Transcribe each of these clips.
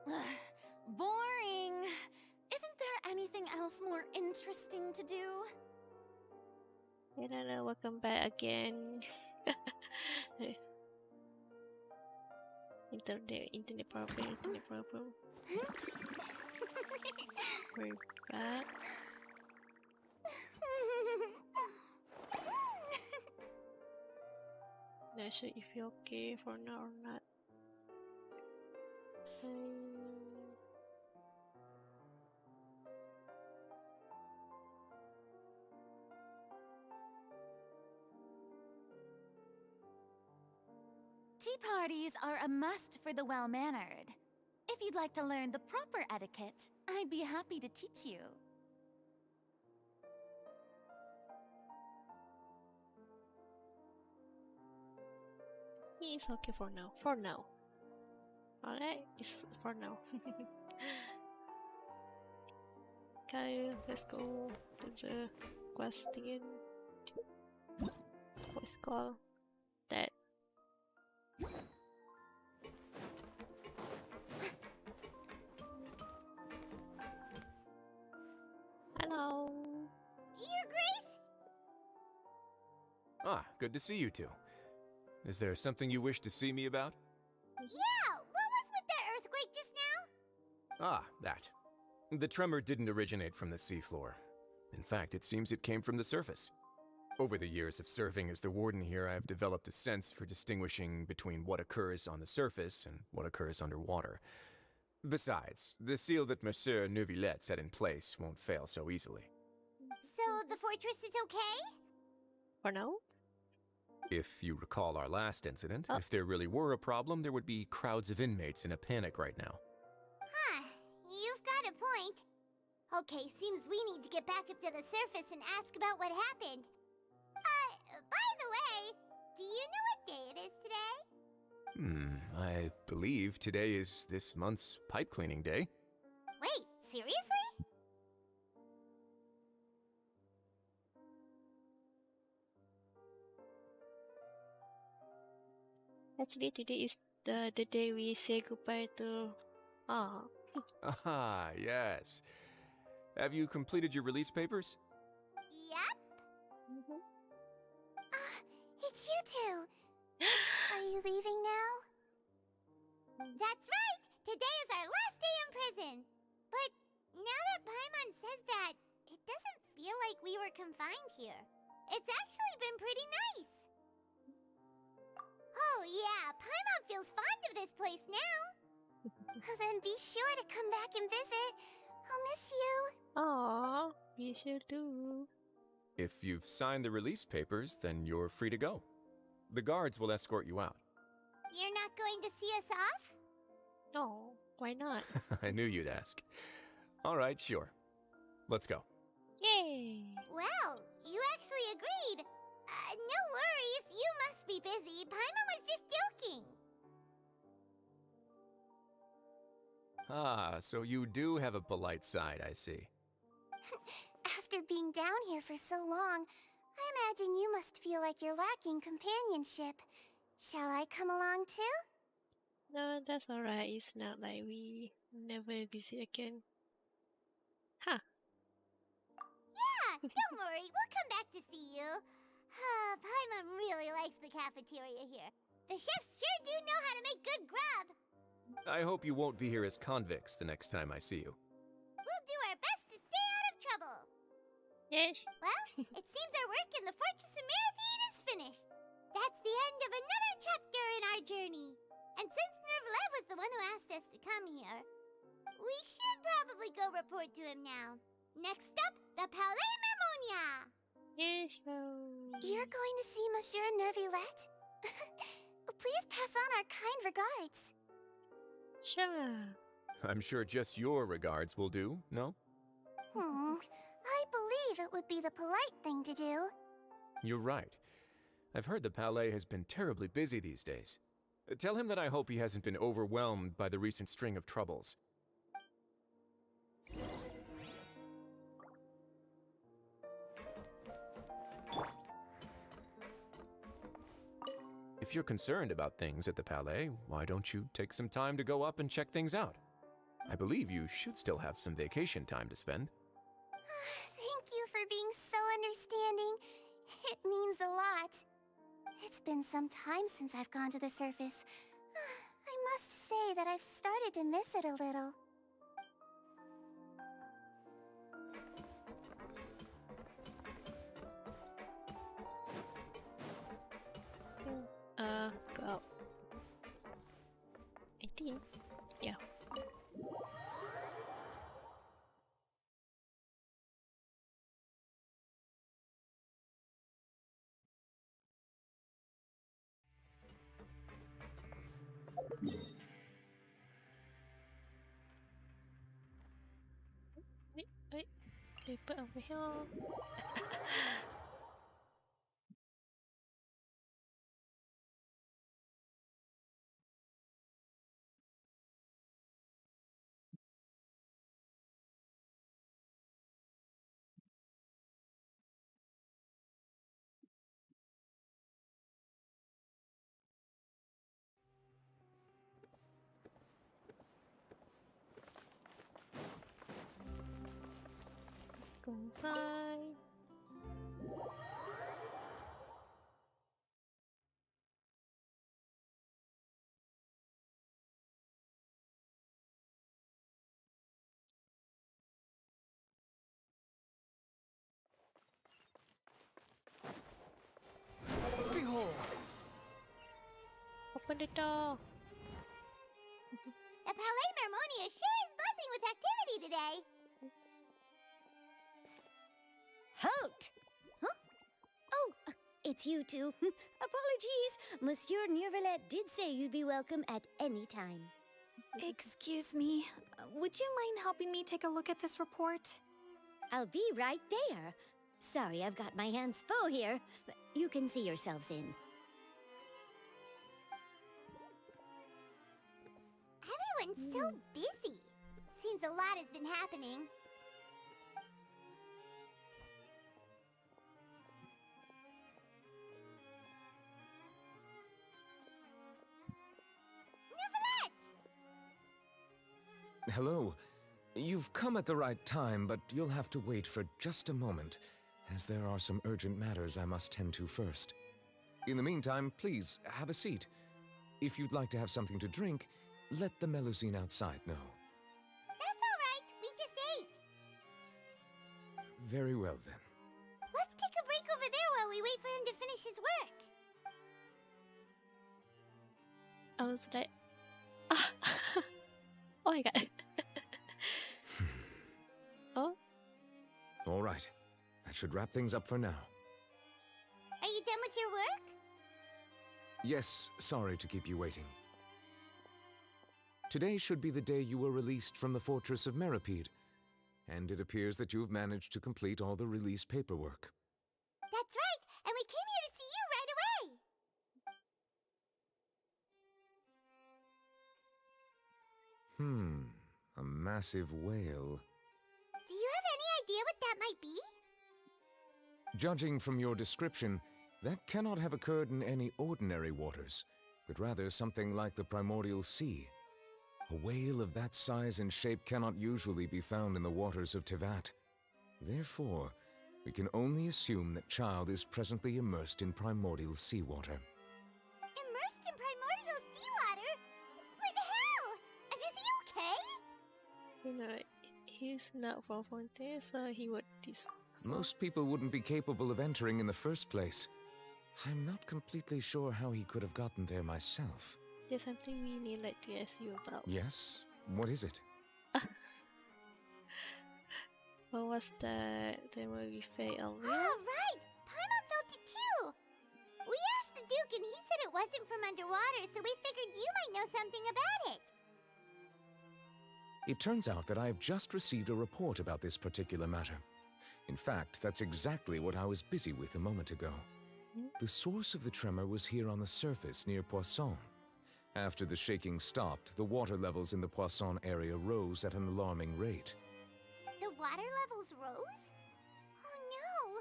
Boring. Isn't there anything else more interesting to do? No, welcome back again. internet problem. We're back. Not sure if you're okay for now or not. Tea parties are a must for the well-mannered. If you'd like to learn the proper etiquette, I'd be happy to teach you. It's okay for now. For now. Alright, it's for now. Okay, let's go to the quest again. What's called that? Hello. Your Grace? Ah, good to see you two. Is there something you wish to see me about? Yeah, what was with that earthquake just now? Ah, that. The tremor didn't originate from the seafloor. In fact, it seems it came from the surface. Over the years of serving as the warden here, I have developed a sense for distinguishing between what occurs on the surface and what occurs underwater. Besides, the seal that Monsieur Neuvillette set in place won't fail so easily. So the fortress is okay? For now? If you recall our last incident, Oh. if there really were a problem, there would be crowds of inmates in a panic right now. Huh, you've got a point. Okay, seems we need to get back up to the surface and ask about what happened. By the way, do you know what day it is today? I believe today is this month's pipe cleaning day. Wait, seriously? Actually, today is the day we say goodbye to. Ah, Ah, yes. Have you completed your release papers? Yep. It's you two. Are you leaving now? That's right! Today is our last day in prison! But now that Paimon says that, it doesn't feel like we were confined here. It's actually been pretty nice! Oh yeah, Paimon feels fond of this place now! Then be sure to come back and visit. I'll miss you. aw, we sure do. If you've signed the release papers, then you're free to go. The guards will escort you out. You're not going to see us off? No, why not? I knew you'd ask. All right, sure. Let's go. Yay! Well, you actually agreed. No worries, you must be busy. Paimon was just joking. Ah, so you do have a polite side, I see. After being down here for so long, I imagine you must feel like you're lacking companionship. Shall I come along too? No, that's alright. It's not like we never visit again. Huh. Yeah, don't worry, we'll come back to see you. Paimon really likes the cafeteria here. The chefs sure do know how to make good grub. I hope you won't be here as convicts the next time I see you. We'll do our best to stay out of trouble. Yes. Well, it seems our work in the Fortress of Mirabine is finished. That's the end of another chapter in our journey. And since Neuvillette was the one who asked us to come here, we should probably go report to him now. Next up, the Palais Mermonia. Yes, go. You're going to see Monsieur Neuvillette? Please pass on our kind regards. Sure. I'm sure just your regards will do, no? I believe it would be the polite thing to do. You're right. I've heard the Palais has been terribly busy these days. Tell him that I hope he hasn't been overwhelmed by the recent string of troubles. If you're concerned about things at the Palais, why don't you take some time to go up and check things out? I believe you should still have some vacation time to spend. Thank you for being so understanding. It means a lot. It's been some time since I've gone to the surface. I must say that I've started to miss it a little. Go out. I think. Yeah. Wait. Teleport over here. Let's go inside. Behold! Open the door. The Palais Mermonia sure is buzzing with activity today. Halt! Huh? Oh, it's you two. Apologies. Monsieur Neuvillette did say you'd be welcome at any time. Excuse me. Would you mind helping me take a look at this report? I'll be right there. Sorry, I've got my hands full here. You can see yourselves in. Everyone's so busy. Seems a lot has been happening. Hello. You've come at the right time, but you'll have to wait for just a moment, as there are some urgent matters I must tend to first. In the meantime, please, have a seat. If you'd like to have something to drink, let the Melusine outside know. That's all right. We just ate. Very well, then. Let's take a break over there while we wait for him to finish his work. I was like, ah. Oh my god. Oh, All right. That should wrap things up for now. Are you done with your work? Yes, sorry to keep you waiting. Today should be the day you were released from the Fortress of Meripede, and it appears that you've managed to complete all the release paperwork. That's right, and we came here to see you right away. A massive whale. Do you have any idea what that might be? Judging from your description, that cannot have occurred in any ordinary waters, but rather something like the primordial sea. A whale of that size and shape cannot usually be found in the waters of Tevat. Therefore, we can only assume that Child is presently immersed in primordial seawater. Immersed in primordial seawater? But how? And is he okay? you know, he's not from Fontaine, so he would dispose. Most people wouldn't be capable of entering in the first place. I'm not completely sure how he could have gotten there myself. There's something we need like to ask you about. Yes? What is it? What was the where we failed? Oh, right! Paimon felt it too! We asked the Duke and he said it wasn't from underwater, so we figured you might know something about it. It turns out that I've just received a report about this particular matter. In fact, that's exactly what I was busy with a moment ago. The source of the tremor was here on the surface near Poisson. After the shaking stopped, the water levels in the Poisson area rose at an alarming rate. The water levels rose? Oh no!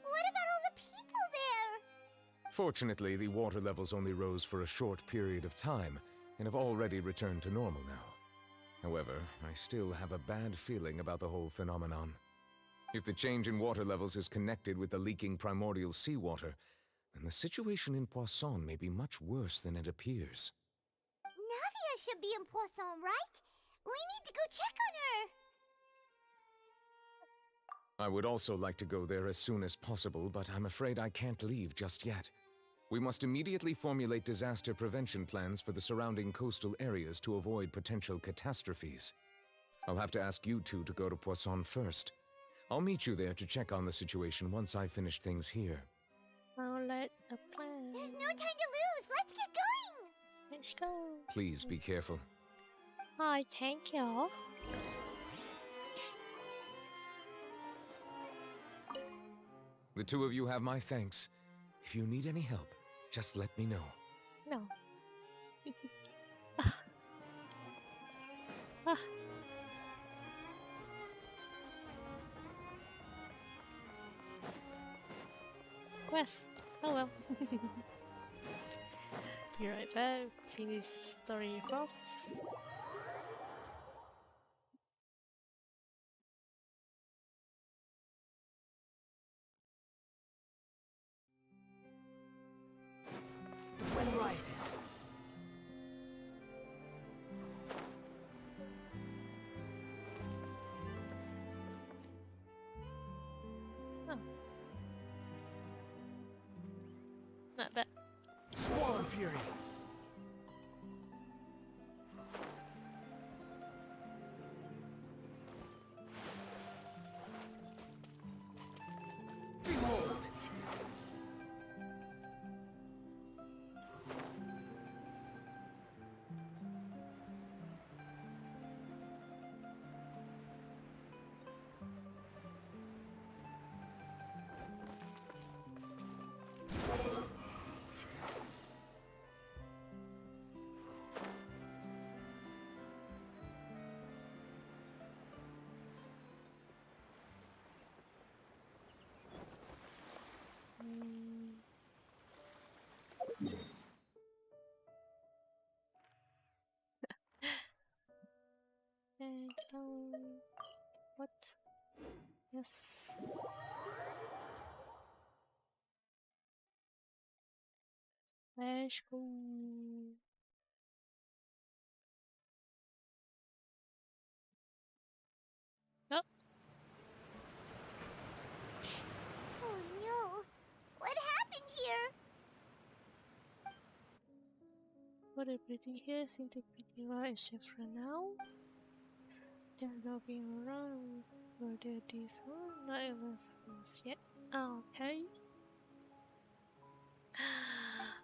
What about all the people there? Fortunately, the water levels only rose for a short period of time and have already returned to normal now. However, I still have a bad feeling about the whole phenomenon. If the change in water levels is connected with the leaking primordial seawater, then the situation in Poisson may be much worse than it appears. Navia should be in Poisson, right? We need to go check on her! I would also like to go there as soon as possible, but I'm afraid I can't leave just yet. We must immediately formulate disaster prevention plans for the surrounding coastal areas to avoid potential catastrophes. I'll have to ask you two to go to Poisson first. I'll meet you there to check on the situation once I finish things here. Now let's apply. There's no time to lose! Let's get going! Let's go. Please be careful. Hi, thank you. The two of you have my thanks. If you need any help, just let me know. No. Ah. Quest. Oh well. Be right back. Finish story first. The wind rises. Oh. Not bad. Swarm Fury. Behold! And what? Yes. Let's go. Oh, Oh no! What happened here? what everything here seems to be pretty right except for now. They're looking around for their design. Not even yet. Okay.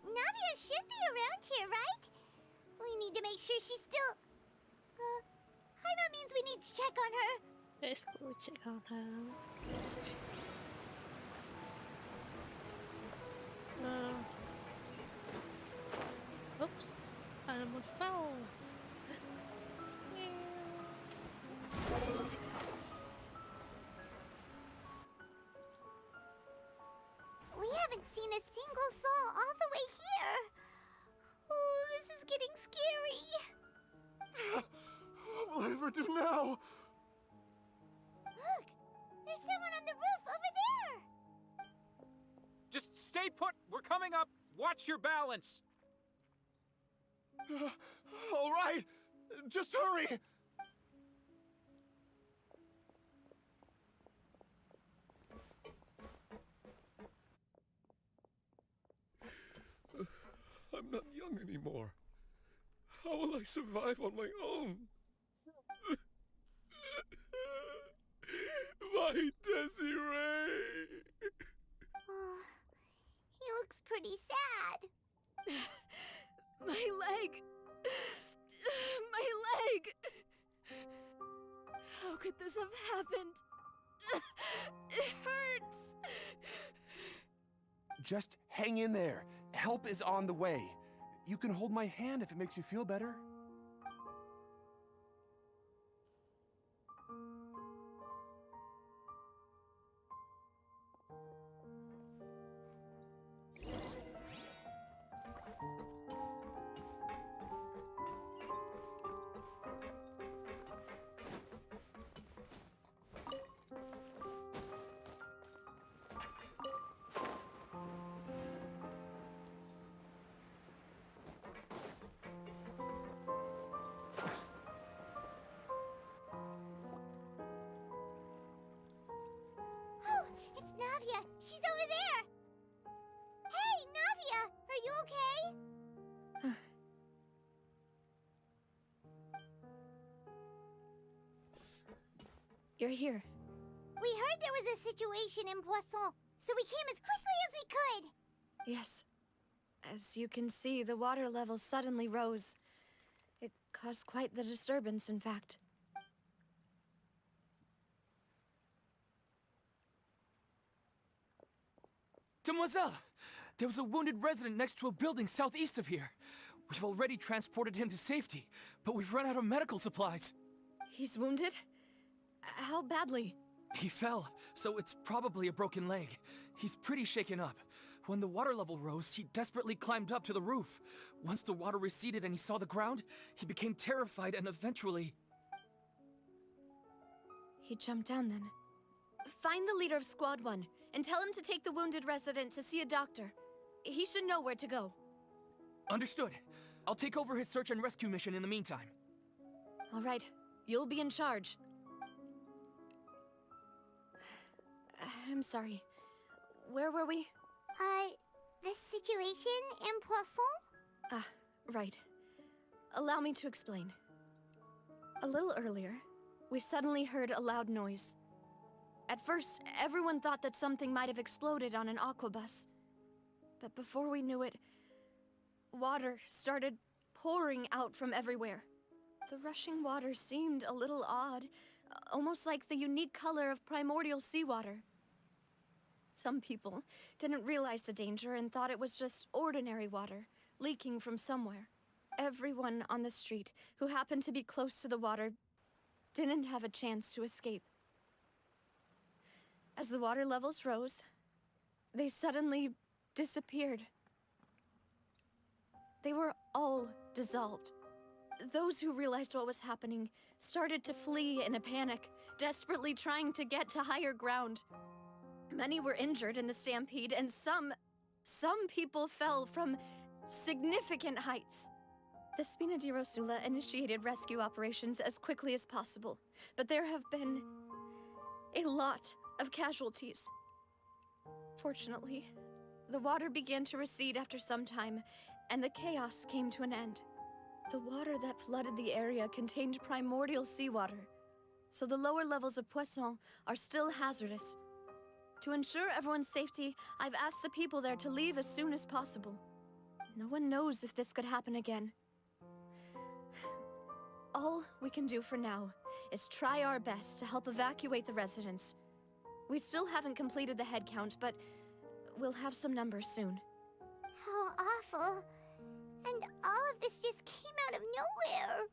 Navia should be around here, right? We need to make sure she's still... Paimon means we need to check on her. Let's go check on her. Oops, I almost fell. We haven't seen a single soul all the way here. Oh, this is getting scary. What will I ever do now? Look, there's someone on the roof over there. Just stay put. We're coming up. Watch your balance. All right, just hurry. I'm not young anymore. How will I survive on my own? My Desiree! Oh, he looks pretty sad. My leg! My leg! How could this have happened? It hurts! Just hang in there. Help is on the way. You can hold my hand if it makes you feel better. You're here. We heard there was a situation in Poisson, so we came as quickly as we could. Yes. As you can see, the water level suddenly rose. It caused quite the disturbance, in fact. Demoiselle! There was a wounded resident next to a building southeast of here. We've already transported him to safety, but we've run out of medical supplies. He's wounded? How badly? He fell, so it's probably a broken leg. He's pretty shaken up. When the water level rose, he desperately climbed up to the roof. Once the water receded and he saw the ground, he became terrified and eventually... He jumped down then. Find the leader of Squad 1 and tell him to take the wounded resident to see a doctor. He should know where to go. Understood. I'll take over his search and rescue mission in the meantime. All right. You'll be in charge. I'm sorry. Where were we? The situation in Poisson? Ah, right. Allow me to explain. A little earlier, we suddenly heard a loud noise. At first, everyone thought that something might have exploded on an aquabus. But before we knew it, water started pouring out from everywhere. The rushing water seemed a little odd, almost like the unique color of primordial seawater. Some people didn't realize the danger and thought it was just ordinary water, leaking from somewhere. Everyone on the street who happened to be close to the water didn't have a chance to escape. As the water levels rose, they suddenly disappeared. They were all dissolved. Those who realized what was happening started to flee in a panic, desperately trying to get to higher ground. Many were injured in the stampede, and some people fell from significant heights. The Spina di Rosula initiated rescue operations as quickly as possible, but there have been a lot of casualties. Fortunately, the water began to recede after some time, and the chaos came to an end. The water that flooded the area contained primordial seawater, so the lower levels of Poisson are still hazardous. To ensure everyone's safety, I've asked the people there to leave as soon as possible. No one knows if this could happen again. All we can do for now is try our best to help evacuate the residents. We still haven't completed the head count, but we'll have some numbers soon. How awful. And all of this just came out of nowhere.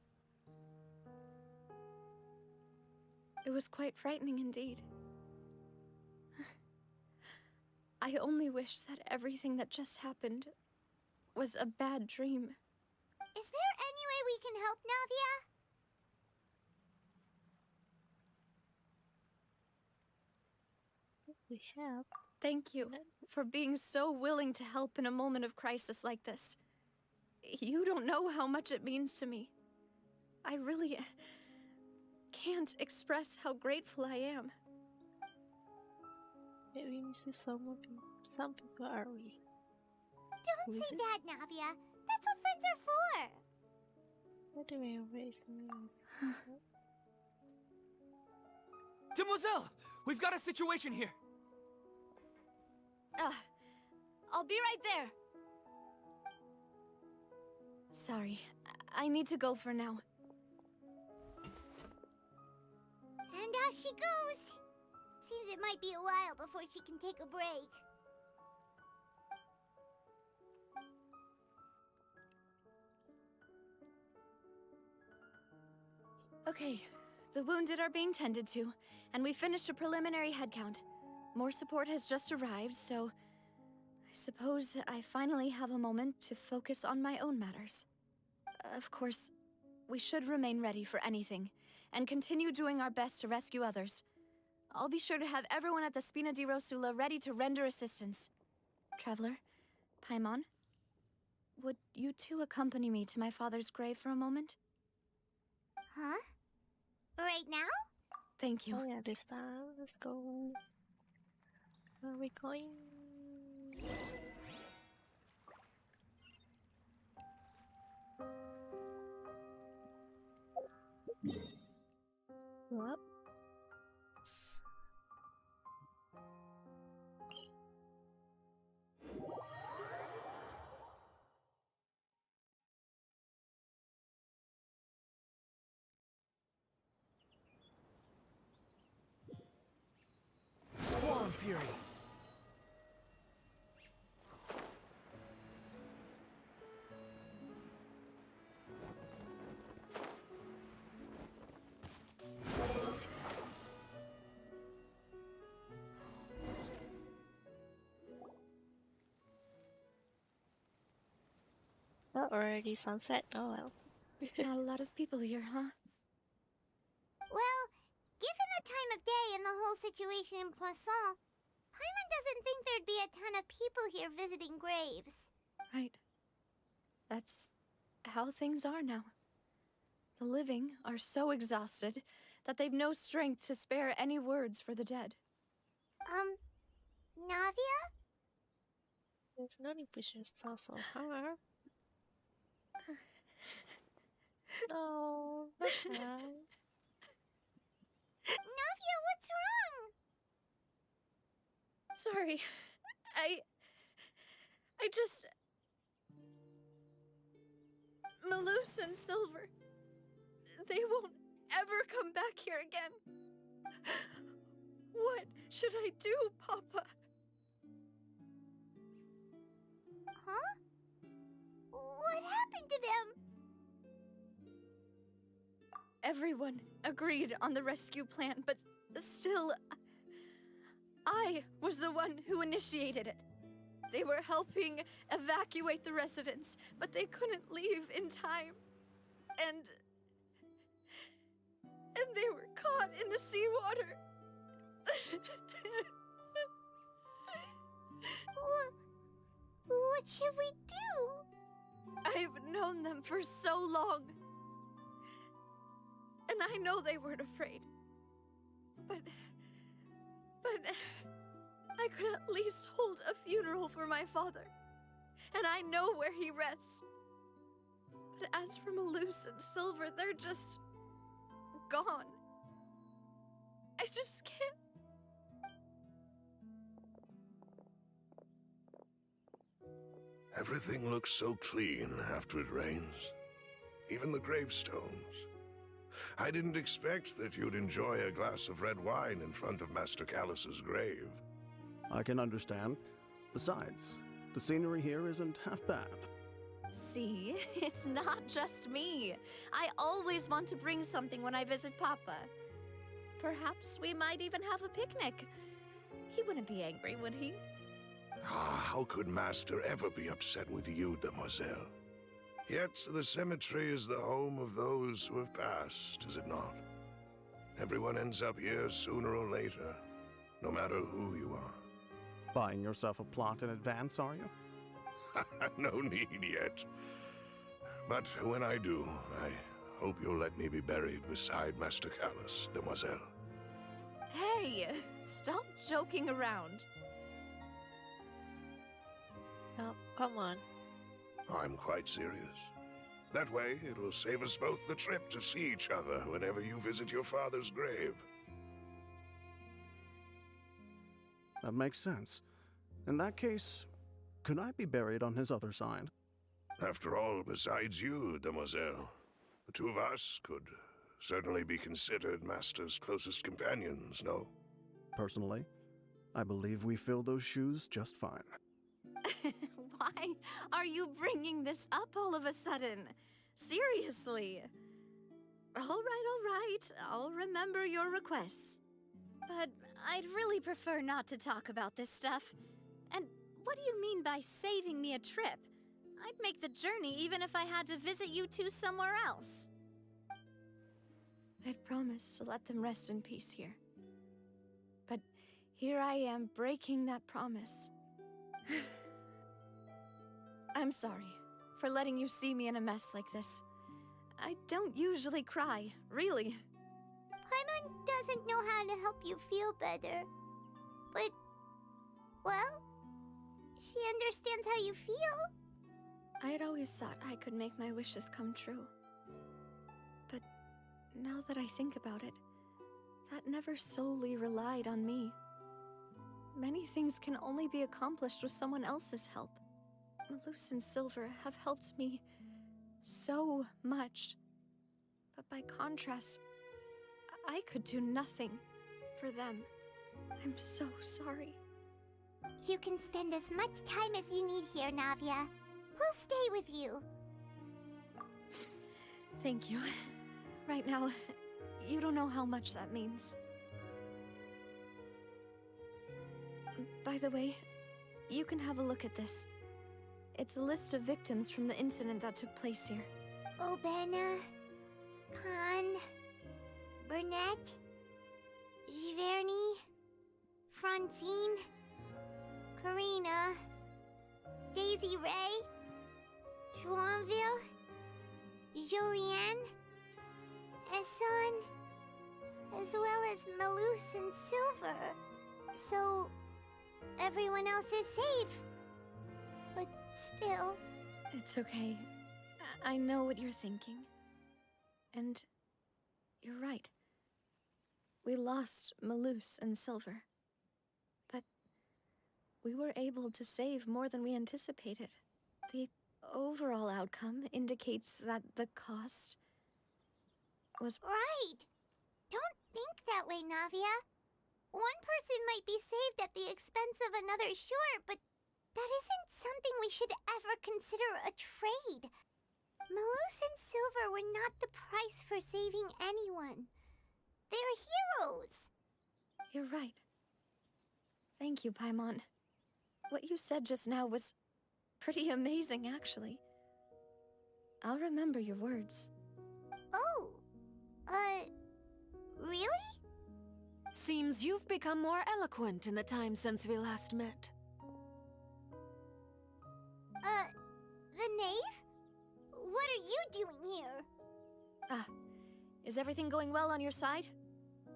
It was quite frightening indeed. I only wish that everything that just happened was a bad dream. Is there any way we can help, Navia? We have. Thank you for being so willing to help in a moment of crisis like this. You don't know how much it means to me. I really can't express how grateful I am. Maybe we miss some people, are we? Don't say that, Navia. That's what friends are for. What do we always miss? Demoiselle! We've got a situation here! I'll be right there. Sorry, I need to go for now. And out she goes. Seems it might be a while before she can take a break. Okay, the wounded are being tended to, and we finished a preliminary head count. More support has just arrived, so I suppose I finally have a moment to focus on my own matters. Of course, we should remain ready for anything, and continue doing our best to rescue others. I'll be sure to have everyone at the Spina di Rosula ready to render assistance. Traveler, Paimon, would you two accompany me to my father's grave for a moment? Huh? Right now? Thank you. Oh yeah, this time. Let's go. Where are we going? Go up. fury. Oh, already sunset? Oh well. Not a lot of people here, huh? Well, given the time of day and the whole situation in Poisson, Paimon doesn't think there'd be a ton of people here visiting graves. Right. That's how things are now. The living are so exhausted that they've no strength to spare any words for the dead. Navia? There's no need pushing also, huh? No, not cry. Navia, what's wrong? Sorry. I just... Maloose and Silver. They won't ever come back here again. What should I do, Papa? Huh? What happened to them? Everyone agreed on the rescue plan, but still, I was the one who initiated it. They were helping evacuate the residents, but they couldn't leave in time. And they were caught in the seawater. What should we do? I've known them for so long. And I know they weren't afraid. But I could at least hold a funeral for my father. And I know where he rests. But as for Maloose and Silver, they're just gone. I just can't. Everything looks so clean after it rains. Even the gravestones. I didn't expect that you'd enjoy a glass of red wine in front of Master Callus's grave. I can understand. Besides, the scenery here isn't half bad. See, it's not just me. I always want to bring something when I visit Papa. Perhaps we might even have a picnic. He wouldn't be angry, would he? How could Master ever be upset with you, demoiselle? Yet the cemetery is the home of those who have passed, is it not? Everyone ends up here sooner or later, no matter who you are. Buying yourself a plot in advance, are you? No need yet. But when I do, I hope you'll let me be buried beside Master Callus, demoiselle. Hey, stop joking around. Oh, come on. I'm quite serious. That way, it'll save us both the trip to see each other whenever you visit your father's grave. That makes sense. In that case, could I be buried on his other side? After all, besides you, demoiselle, the two of us could certainly be considered Master's closest companions, no? Personally, I believe we fill those shoes just fine. Why are you bringing this up all of a sudden? Seriously. All right. I'll remember your requests. But I'd really prefer not to talk about this stuff. And what do you mean by saving me a trip? I'd make the journey even if I had to visit you two somewhere else. I'd promised to let them rest in peace here. But here I am breaking that promise. I'm sorry for letting you see me in a mess like this. I don't usually cry, really. Paimon doesn't know how to help you feel better. But, well, she understands how you feel. I had always thought I could make my wishes come true. But now that I think about it, that never solely relied on me. Many things can only be accomplished with someone else's help. Maloose and Silver have helped me so much. But by contrast, I could do nothing for them. I'm so sorry. You can spend as much time as you need here, Navia. We'll stay with you. Thank you. Right now, you don't know how much that means. By the way, you can have a look at this. It's a list of victims from the incident that took place here. Obena, Khan, Burnett, Giverny, Francine, Karina, Daisy Ray, Joinville, Julianne, Esson, as well as Malus and Silver. So, everyone else is safe. But still... It's okay. I know what you're thinking. And you're right. We lost Malus and Silver. But we were able to save more than we anticipated. The overall outcome indicates that the cost was... Right! Don't think that way, Navia. One person might be saved at the expense of another, sure, but that isn't something we should ever consider a trade. Malus and Silver were not the price for saving anyone. They're heroes! You're right. Thank you, Paimon. What you said just now was pretty amazing, actually. I'll remember your words. Oh, really? Seems you've become more eloquent in the time since we last met. The knave? What are you doing here? Ah, is everything going well on your side?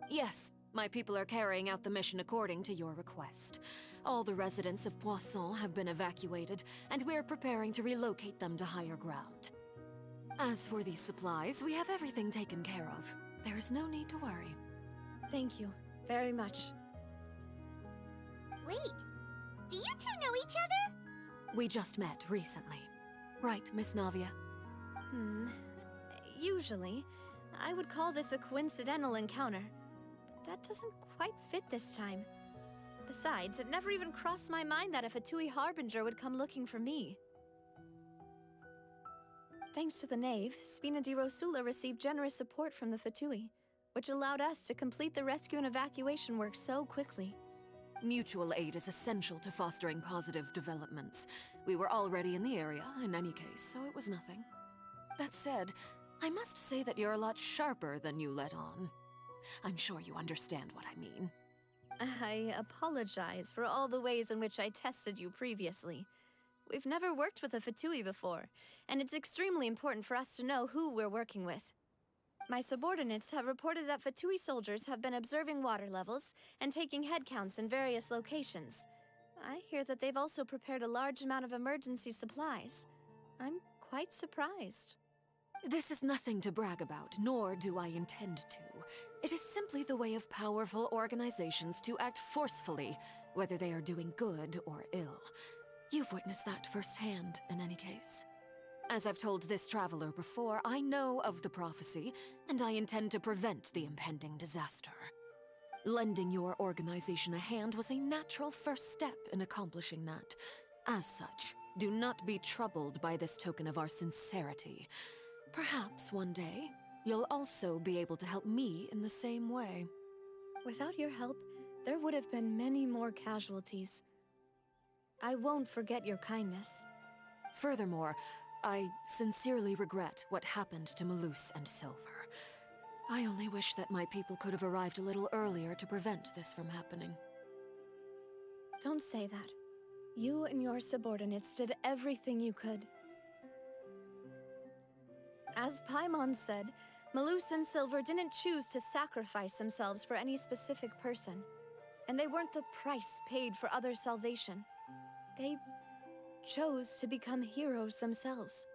Yes, my people are carrying out the mission according to your request. All the residents of Poisson have been evacuated, and we're preparing to relocate them to higher ground. As for these supplies, we have everything taken care of. There is no need to worry. Thank you very much. Wait, do you two know each other? We just met recently. Right, Miss Navia? Usually, I would call this a coincidental encounter. But that doesn't quite fit this time. Besides, it never even crossed my mind that a Fatui Harbinger would come looking for me. Thanks to the Knave, Spina di Rosula received generous support from the Fatui, which allowed us to complete the rescue and evacuation work so quickly. Mutual aid is essential to fostering positive developments. We were already in the area, in any case, so it was nothing. That said, I must say that you're a lot sharper than you let on. I'm sure you understand what I mean. I apologize for all the ways in which I tested you previously. We've never worked with a Fatui before, and it's extremely important for us to know who we're working with. My subordinates have reported that Fatui soldiers have been observing water levels and taking head counts in various locations. I hear that they've also prepared a large amount of emergency supplies. I'm quite surprised. This is nothing to brag about, nor do I intend to. It is simply the way of powerful organizations to act forcefully, whether they are doing good or ill. You've witnessed that firsthand, in any case. As I've told this traveler before, I know of the prophecy, and I intend to prevent the impending disaster. Lending your organization a hand was a natural first step in accomplishing that. As such, do not be troubled by this token of our sincerity. Perhaps one day, you'll also be able to help me in the same way. Without your help, there would have been many more casualties. I won't forget your kindness. Furthermore, I sincerely regret what happened to Malus and Silver. I only wish that my people could have arrived a little earlier to prevent this from happening. Don't say that. You and your subordinates did everything you could. As Paimon said, Malus and Silver didn't choose to sacrifice themselves for any specific person. And they weren't the price paid for other salvation. They chose to become heroes themselves.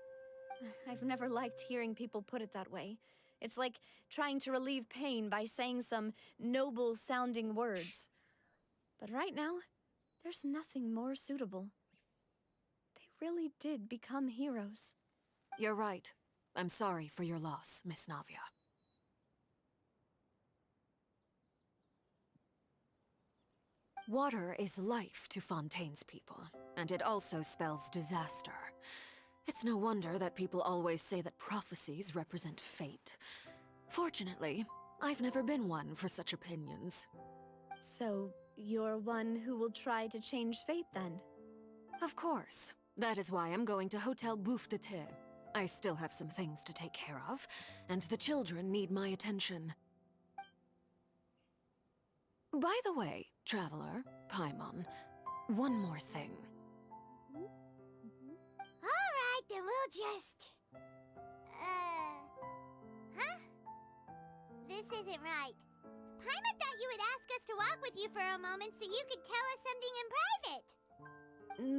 I've never liked hearing people put it that way. It's like trying to relieve pain by saying some noble-sounding words. But right now, there's nothing more suitable. They really did become heroes. You're right. I'm sorry for your loss, Miss Navia. Water is life to Fontaine's people, and it also spells disaster. It's no wonder that people always say that prophecies represent fate. Fortunately, I've never been one for such opinions. So, you're one who will try to change fate then? Of course. That is why I'm going to Hotel Bouffe de Thé. I still have some things to take care of, and the children need my attention. By the way, Traveler, Paimon, one more thing. Alright, then we'll just... Huh? This isn't right. Paimon thought you would ask us to walk with you for a moment so you could tell us something in private.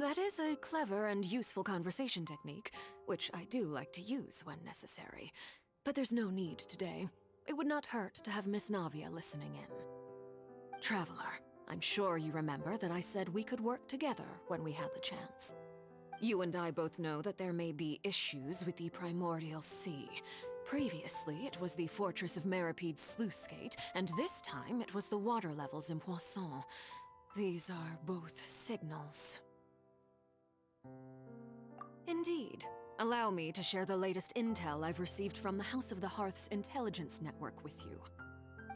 That is a clever and useful conversation technique, which I do like to use when necessary. But there's no need today. It would not hurt to have Miss Navia listening in. Traveler, I'm sure you remember that I said we could work together when we had the chance. You and I both know that there may be issues with the Primordial Sea. Previously, it was the Fortress of Maripede's sluice gate, and this time it was the water levels in Poisson. These are both signals. Indeed. Allow me to share the latest intel I've received from the House of the Hearth's intelligence network with you.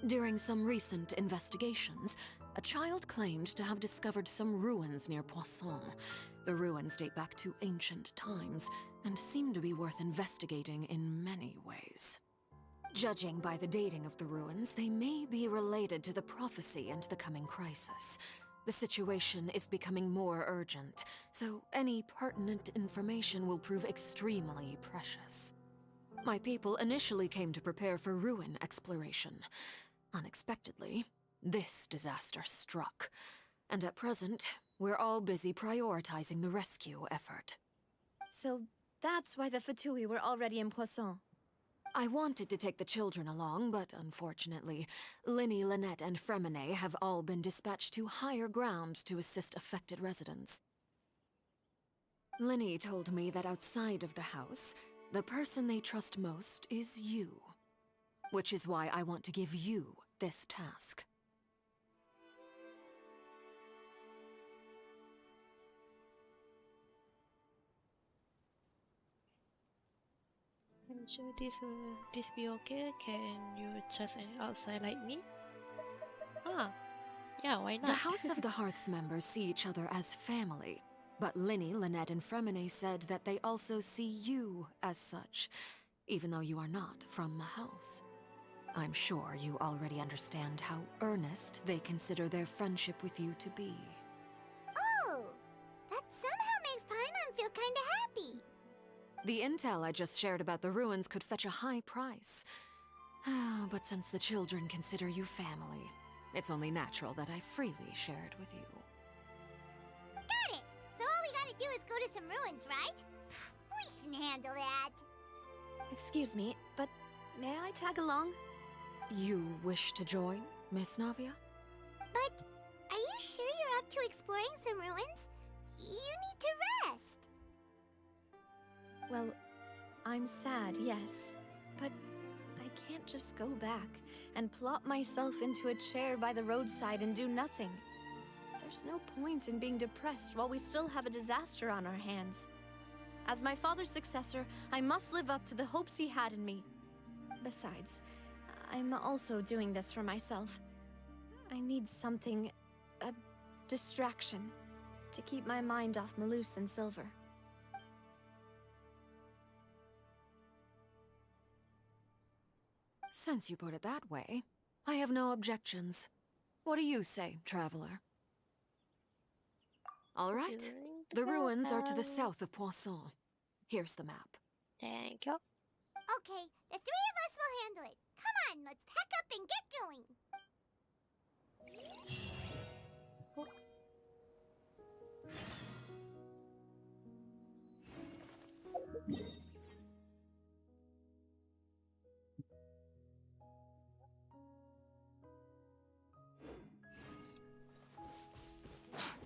During some recent investigations, a child claimed to have discovered some ruins near Poisson. The ruins date back to ancient times, and seem to be worth investigating in many ways. Judging by the dating of the ruins, they may be related to the prophecy and the coming crisis. The situation is becoming more urgent, so any pertinent information will prove extremely precious. My people initially came to prepare for ruin exploration. Unexpectedly, this disaster struck, and at present, we're all busy prioritizing the rescue effort. So that's why the Fatui were already in Poisson. I wanted to take the children along, but unfortunately, Linny, Lynette, and Fremine have all been dispatched to higher ground to assist affected residents. Linny told me that outside of the house, the person they trust most is you. Which is why I want to give you this task. I'm sure this be okay. Can you just outside like me? Ah, yeah, why not? The House of the Hearth's members see each other as family, but Linny, Lynette, and Fremine said that they also see you as such, even though you are not from the house. I'm sure you already understand how earnest they consider their friendship with you to be. Oh, that somehow makes Paimon feel kinda happy. The intel I just shared about the ruins could fetch a high price. But since the children consider you family, it's only natural that I freely share it with you. Got it! So all we gotta do is go to some ruins, right? We can handle that. Excuse me, but may I tag along? You wish to join, Miss Navia? But are you sure you're up to exploring some ruins? You need to rest. Well, I'm sad, yes, but I can't just go back and plop myself into a chair by the roadside and do nothing. There's no point in being depressed while we still have a disaster on our hands. As my father's successor, I must live up to the hopes he had in me. Besides, I'm also doing this for myself. I need something, a distraction, to keep my mind off Malus and Silver. Since you put it that way, I have no objections. What do you say, Traveler? All right. The ruins are to the south of Poisson. Here's the map. Thank you. Okay, the three of us will handle it. Come on, let's pack up and get going.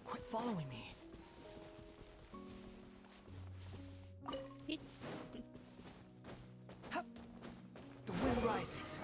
Quit following me. Hup. The wind rises.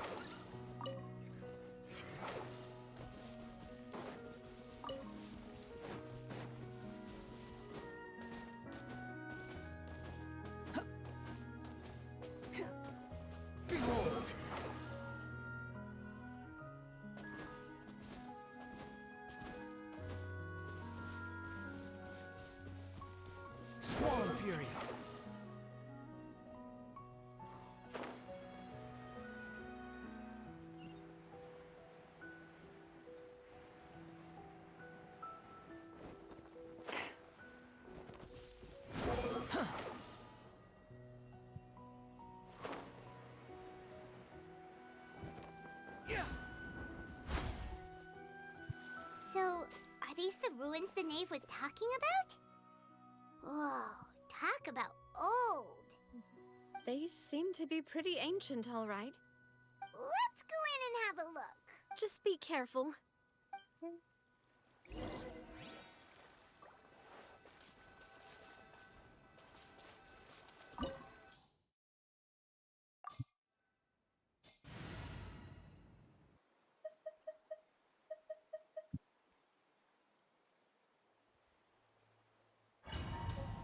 Prince the Knave was talking about? Whoa, talk about old. They seem to be pretty ancient, all right. Let's go in and have a look. Just be careful.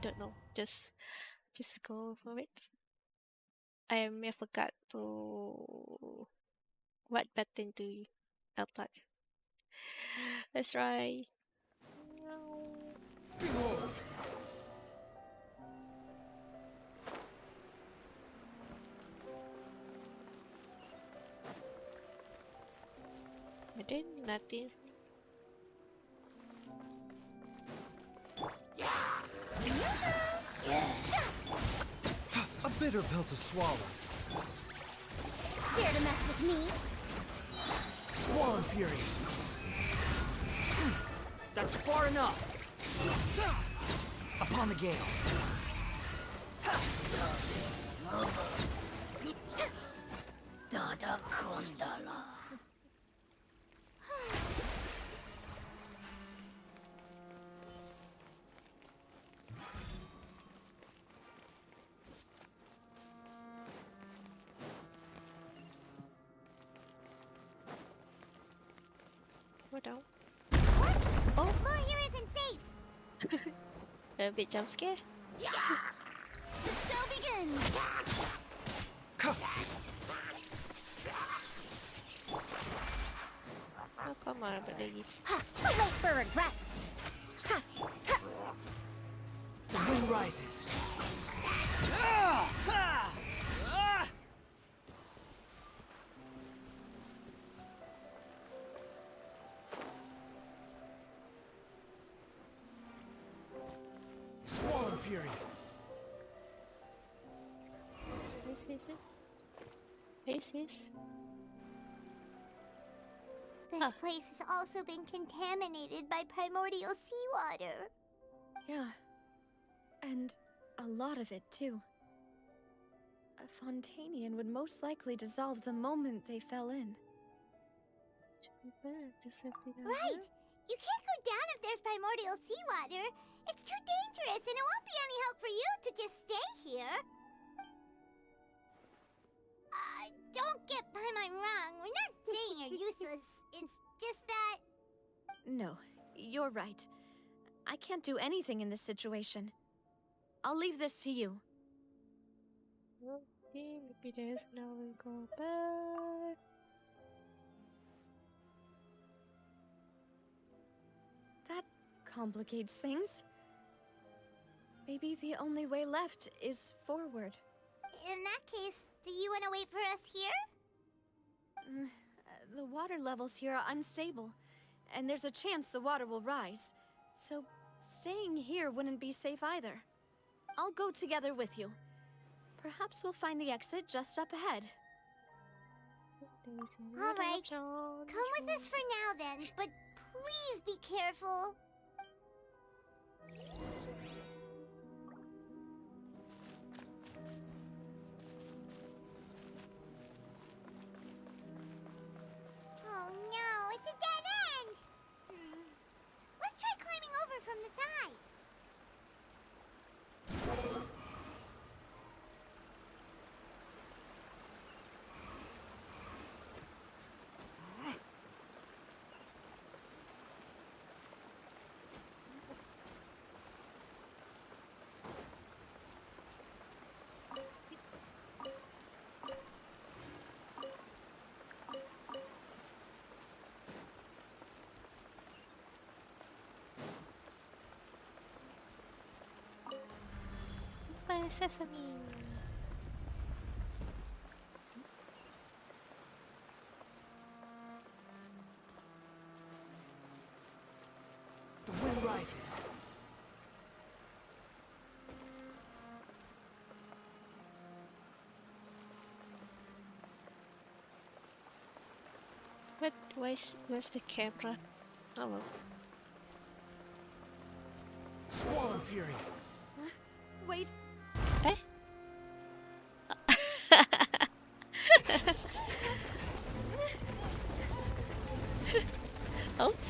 Don't know. Just go for it. I may forgot to what button to touch. Let's try. I didn't notice. A bitter pill to swallow. Dare to mess with me? Squall and Fury. That's far enough! Upon the gale. Dada Kundala. Go down. What? Oh. The floor here isn't safe. A bit jump scare. The show begins. Oh, come on, but lady. Too late for regrets. The wind rises. Squall and Fury. This. This place has also been contaminated by primordial seawater. Yeah. And a lot of it, too. A Fontanian would most likely dissolve the moment they fell in. Right! You can't go down if there's primordial seawater. It's too dangerous, and it won't be any help for you to just stay here. Don't get Paimon wrong. We're not saying you're useless. It's just that... No, you're right. I can't do anything in this situation. I'll leave this to you. Okay, maybe there's no way to go back. That complicates things. Maybe the only way left is forward. In that case, do you want to wait for us here? The water levels here are unstable, and there's a chance the water will rise. So, staying here wouldn't be safe either. I'll go together with you. Perhaps we'll find the exit just up ahead. Alright, come with us for now then, but please be careful. Oh no, it's a dead end! Let's try climbing over from the side. Sesame. The wind rises. Where's the camera? Oh well. Squall and Fury. Wait. Eh? Oops.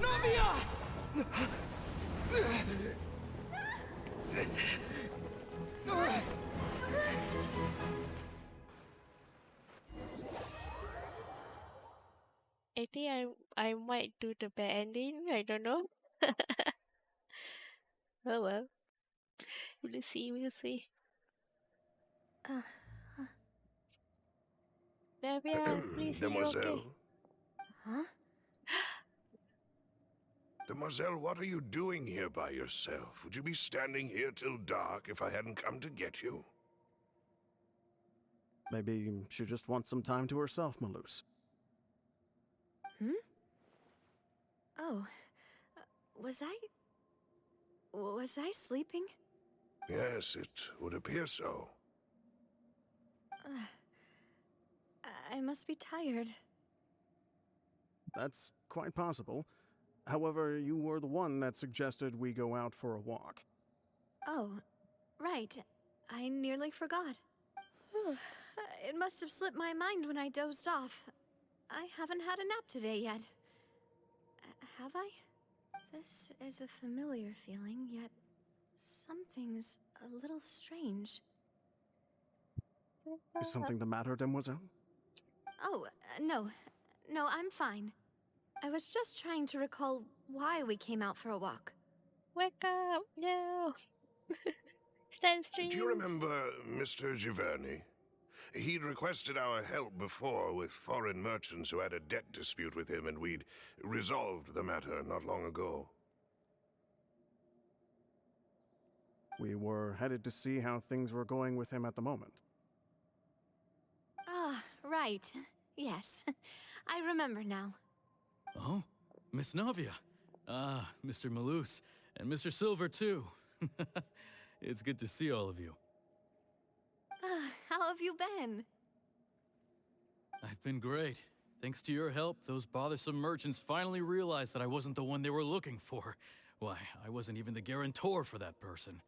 Novia! I think I might do the bad ending. I don't know. Oh well. We'll see. We'll see. Navia, please, are you okay? Demoiselle? Huh? Demoiselle, what are you doing here by yourself? Would you be standing here till dark if I hadn't come to get you? Maybe she just wants some time to herself, Maloose. Hmm? Oh. Was I sleeping? Yes, it would appear so. I must be tired. That's quite possible. However, you were the one that suggested we go out for a walk. Oh, right. I nearly forgot. It must have slipped my mind when I dozed off. I haven't had a nap today yet. Have I? This is a familiar feeling, yet something's a little strange. Is something the matter, Demoiselle? Oh, no. No, I'm fine. I was just trying to recall why we came out for a walk. Wake up! No! Stand stream! Do you remember Mr. Giverny? He'd requested our help before with foreign merchants who had a debt dispute with him, and we'd resolved the matter not long ago. We were headed to see how things were going with him at the moment. Ah, right. Yes. I remember now. Oh, Miss Navia. Ah, Mr. Maloose. And Mr. Silver, too. It's good to see all of you. How have you been? I've been great. Thanks to your help, those bothersome merchants finally realized that I wasn't the one they were looking for. Why, I wasn't even the guarantor for that person.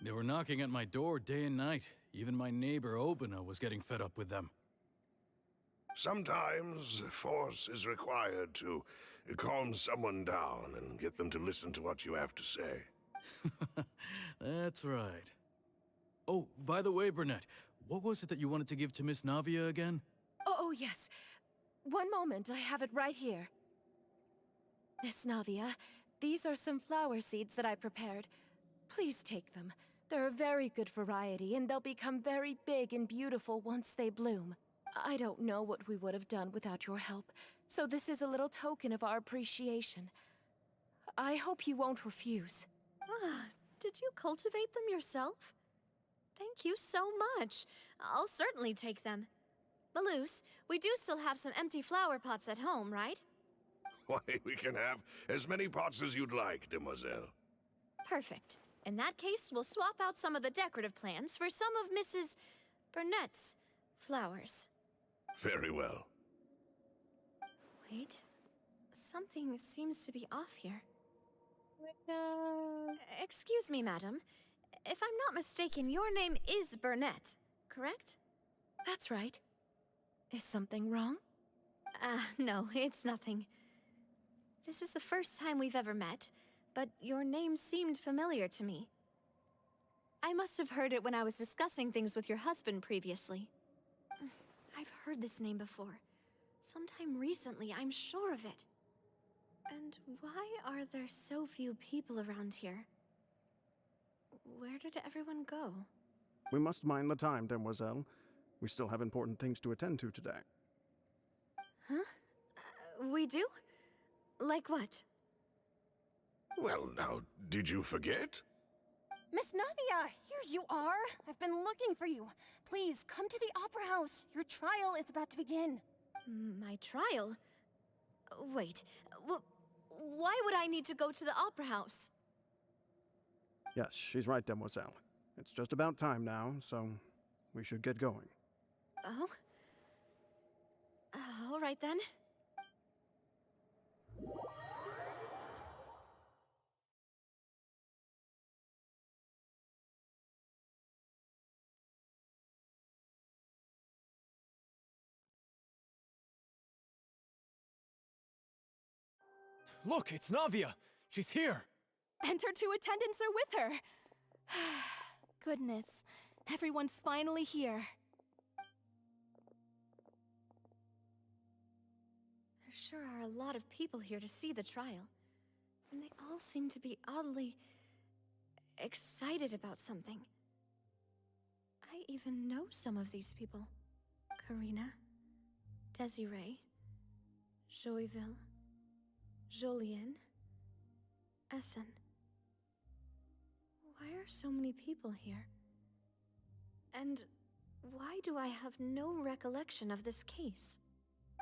They were knocking at my door day and night. Even my neighbor, Obina, was getting fed up with them. Sometimes force is required to calm someone down and get them to listen to what you have to say. That's right. Oh, by the way, Burnett, what was it that you wanted to give to Miss Navia again? Oh, yes. One moment, I have it right here. Miss Navia, these are some flower seeds that I prepared. Please take them. They're a very good variety, and they'll become very big and beautiful once they bloom. I don't know what we would have done without your help, so this is a little token of our appreciation. I hope you won't refuse. Ah, did you cultivate them yourself? Thank you so much. I'll certainly take them. Maloose, we do still have some empty flower pots at home, right? Why, we can have as many pots as you'd like, demoiselle. Perfect. In that case, we'll swap out some of the decorative plants for some of Mrs. Burnett's flowers. Very well. Wait. Something seems to be off here. Excuse me, madam. If I'm not mistaken, your name is Burnett, correct? That's right. Is something wrong? No, it's nothing. This is the first time we've ever met, but your name seemed familiar to me. I must have heard it when I was discussing things with your husband previously. I've heard this name before. Sometime recently, I'm sure of it. And why are there so few people around here? Where did everyone go? We must mind the time, demoiselle. We still have important things to attend to today. Huh? We do? Like what? Well, now, did you forget? Miss Navia, here you are. I've been looking for you. Please, come to the Opera House. Your trial is about to begin. My trial? Wait, why would I need to go to the Opera House? Yes, she's right, demoiselle. It's just about time now, so we should get going. Oh? All right then. Look, it's Navia! She's here! And her two attendants are with her. Goodness, everyone's finally here. There sure are a lot of people here to see the trial. And they all seem to be oddly excited about something. I even know some of these people. Karina, Desiree, Joyville, Jolien, Essen. Why are so many people here? And why do I have no recollection of this case?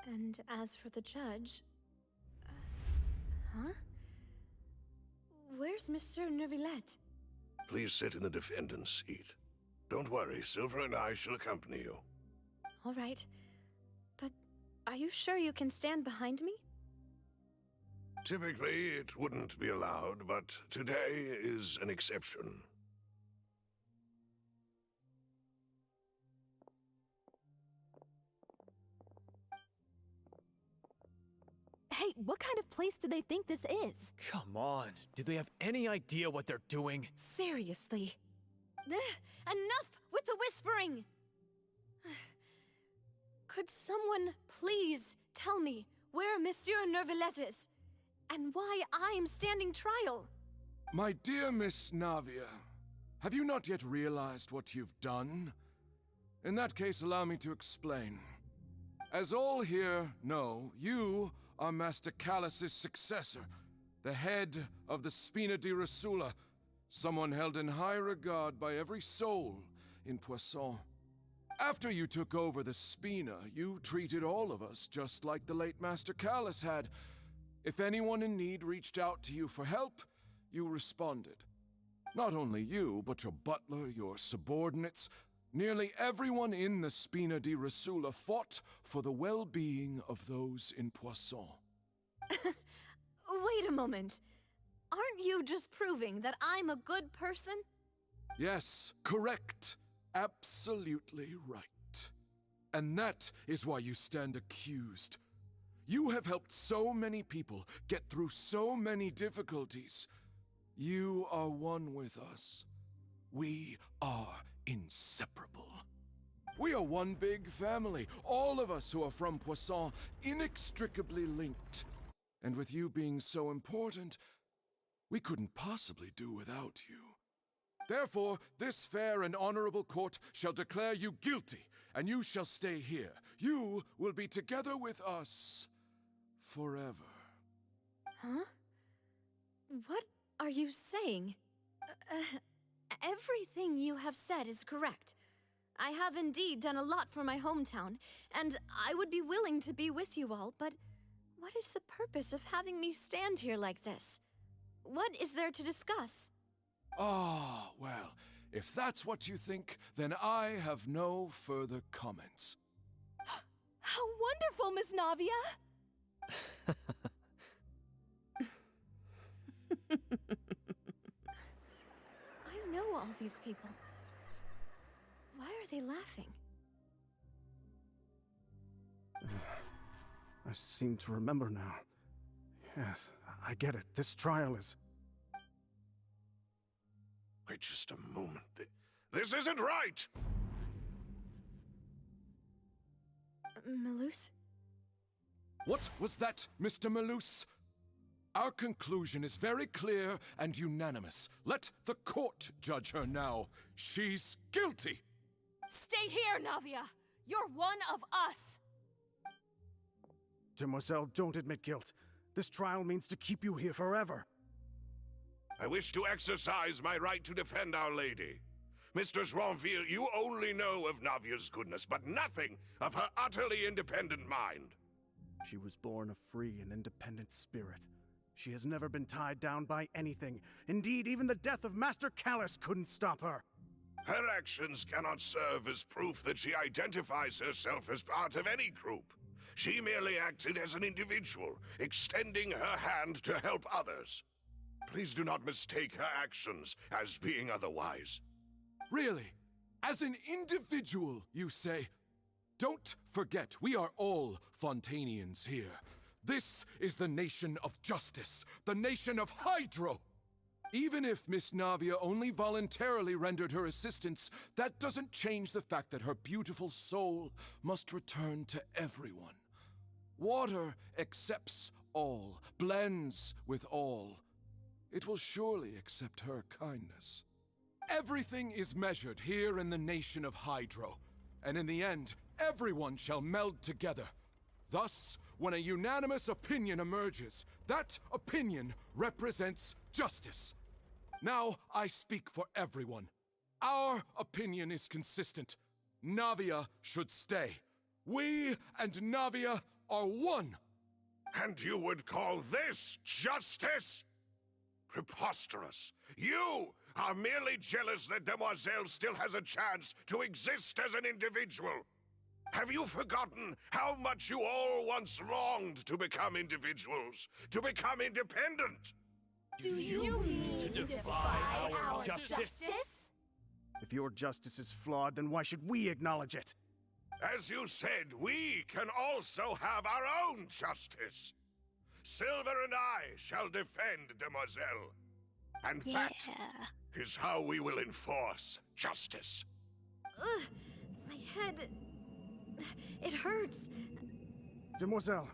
And as for the judge... huh? Where's Monsieur Neuvillette? Please sit in the defendant's seat. Don't worry, Silver and I shall accompany you. All right. But are you sure you can stand behind me? Typically, it wouldn't be allowed, but today is an exception. Hey, what kind of place do they think this is? Come on, do they have any idea what they're doing? Seriously. Enough with the whispering! Could someone please tell me where Monsieur Neuvillette is? And why I'm standing trial? My dear Miss Navia, have you not yet realized what you've done? In that case, allow me to explain. As all here know, you are Master Callus's successor, the head of the Spina di Rosula, someone held in high regard by every soul in Poisson. After you took over the Spina, you treated all of us just like the late Master Callus had. If anyone in need reached out to you for help, you responded. Not only you, but your butler, your subordinates, nearly everyone in the Spina di Rosula fought for the well-being of those in Poisson. Wait a moment. Aren't you just proving that I'm a good person? Yes, correct. Absolutely right. And that is why you stand accused. You have helped so many people get through so many difficulties. You are one with us. We are inseparable. We are one big family, all of us who are from Poisson, inextricably linked. And with you being so important, we couldn't possibly do without you. Therefore, this fair and honorable court shall declare you guilty, and you shall stay here. You will be together with us forever. Huh? What are you saying? Everything you have said is correct. I have indeed done a lot for my hometown, and I would be willing to be with you all, but what is the purpose of having me stand here like this? What is there to discuss? Ah, well, if that's what you think, then I have no further comments. How wonderful, Miss Navia! I know all these people. Why are they laughing? I seem to remember now. Yes, I get it. This trial is... Wait just a moment. This isn't right! Malus? What was that, Mr. Malus? Our conclusion is very clear and unanimous. Let the court judge her now. She's guilty! Stay here, Navia! You're one of us! Demoiselle, don't admit guilt. This trial means to keep you here forever. I wish to exercise my right to defend Our Lady. Mr. Joinville, you only know of Navia's goodness, but nothing of her utterly independent mind. She was born a free and independent spirit. She has never been tied down by anything. Indeed, even the death of Master Callus couldn't stop her. Her actions cannot serve as proof that she identifies herself as part of any group. She merely acted as an individual, extending her hand to help others. Please do not mistake her actions as being otherwise. Really? As an individual, you say? Don't forget, we are all Fontanians here. This is the nation of justice, the nation of Hydro! Even if Miss Navia only voluntarily rendered her assistance, that doesn't change the fact that her beautiful soul must return to everyone. Water accepts all, blends with all. It will surely accept her kindness. Everything is measured here in the nation of Hydro, and in the end, everyone shall meld together. Thus, when a unanimous opinion emerges, that opinion represents justice. Now I speak for everyone. Our opinion is consistent. Navia should stay. We and Navia are one. And you would call this justice? Preposterous. You are merely jealous that Demoiselle still has a chance to exist as an individual. Have you forgotten how much you all once longed to become individuals, to become independent? Do you mean to defy our justice? If your justice is flawed, then why should we acknowledge it? As you said, we can also have our own justice. Silver and I shall defend Demoiselle. And that is how we will enforce justice. Ugh, my head... It hurts. Demoiselle.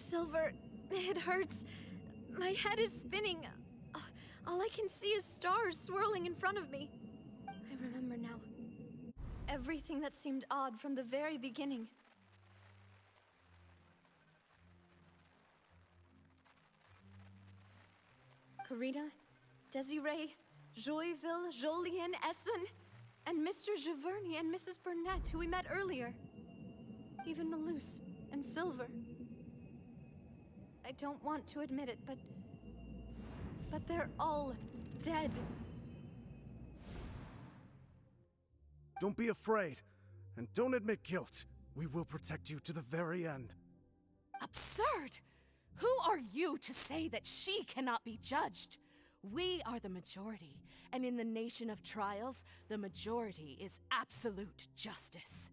Silver, it hurts. My head is spinning. All I can see is stars swirling in front of me. I remember now. Everything that seemed odd from the very beginning. Karina, Desiree, Joyville, Jolien, Essen, and Mr. Giverny and Mrs. Burnett, who we met earlier. Even Malus and Silver. I don't want to admit it, but they're all dead. Don't be afraid, and don't admit guilt. We will protect you to the very end. Absurd! Who are you to say that she cannot be judged? We are the majority, and in the nation of trials, the majority is absolute justice.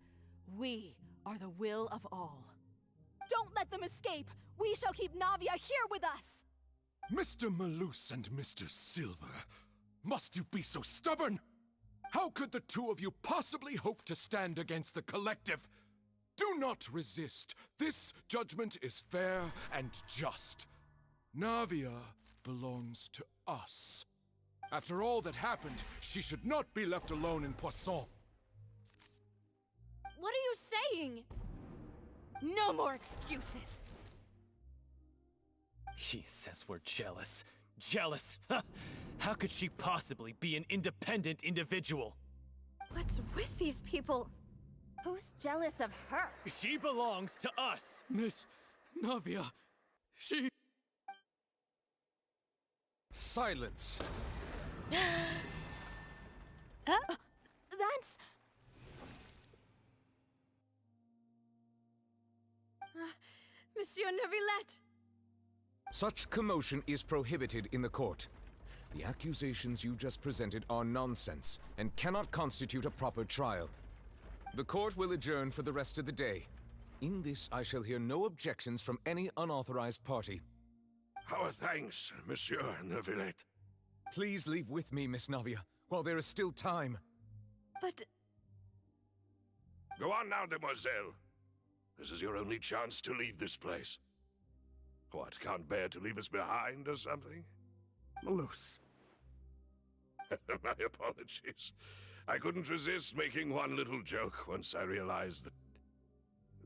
We are the will of all. Don't let them escape! We shall keep Navia here with us! Mr. Malus and Mr. Silver, must you be so stubborn? How could the two of you possibly hope to stand against the collective? Do not resist. This judgment is fair and just. Navia belongs to us. After all that happened, she should not be left alone in Poisson. What are you saying? No more excuses! He says we're jealous. Jealous? How could she possibly be an independent individual? What's with these people? Who's jealous of her? She belongs to us! Miss Navia, she... Silence! That's... Monsieur Neuvillette! Such commotion is prohibited in the court. The accusations you just presented are nonsense and cannot constitute a proper trial. The court will adjourn for the rest of the day. In this, I shall hear no objections from any unauthorized party. Our thanks, Monsieur Neuvillette. Please leave with me, Miss Navia, while there is still time. But... Go on now, Demoiselle. This is your only chance to leave this place. What, can't bear to leave us behind or something? Malus. My apologies. I couldn't resist making one little joke once I realized that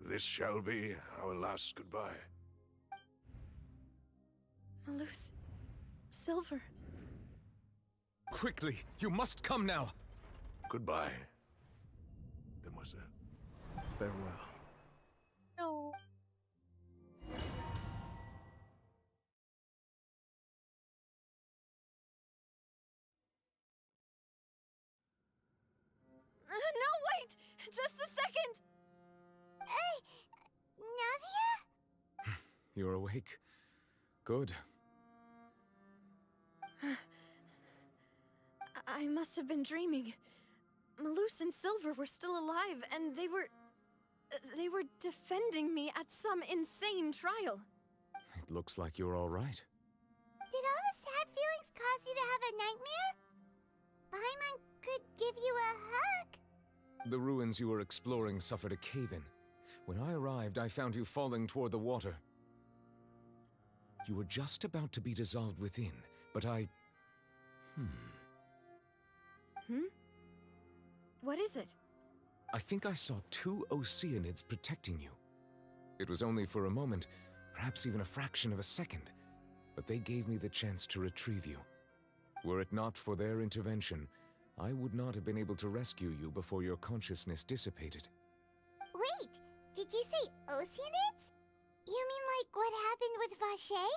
this shall be our last goodbye. Malus... Silver... Quickly, you must come now! Goodbye, Demoiselle. Farewell. No. Just a second! Navia? You're awake. Good. I must have been dreaming. Malus and Silver were still alive, and they were defending me at some insane trial. It looks like you're all right. Did all the sad feelings cause you to have a nightmare? Paimon could give you a hug. The ruins you were exploring suffered a cave-in. When I arrived, I found you falling toward the water. You were just about to be dissolved within, but I... What is it? I think I saw 2 Oceanids protecting you. It was only for a moment, perhaps even a fraction of a second, but they gave me the chance to retrieve you. Were it not for their intervention, I would not have been able to rescue you before your consciousness dissipated. Wait, did you say Oceanids? You mean like what happened with Vache?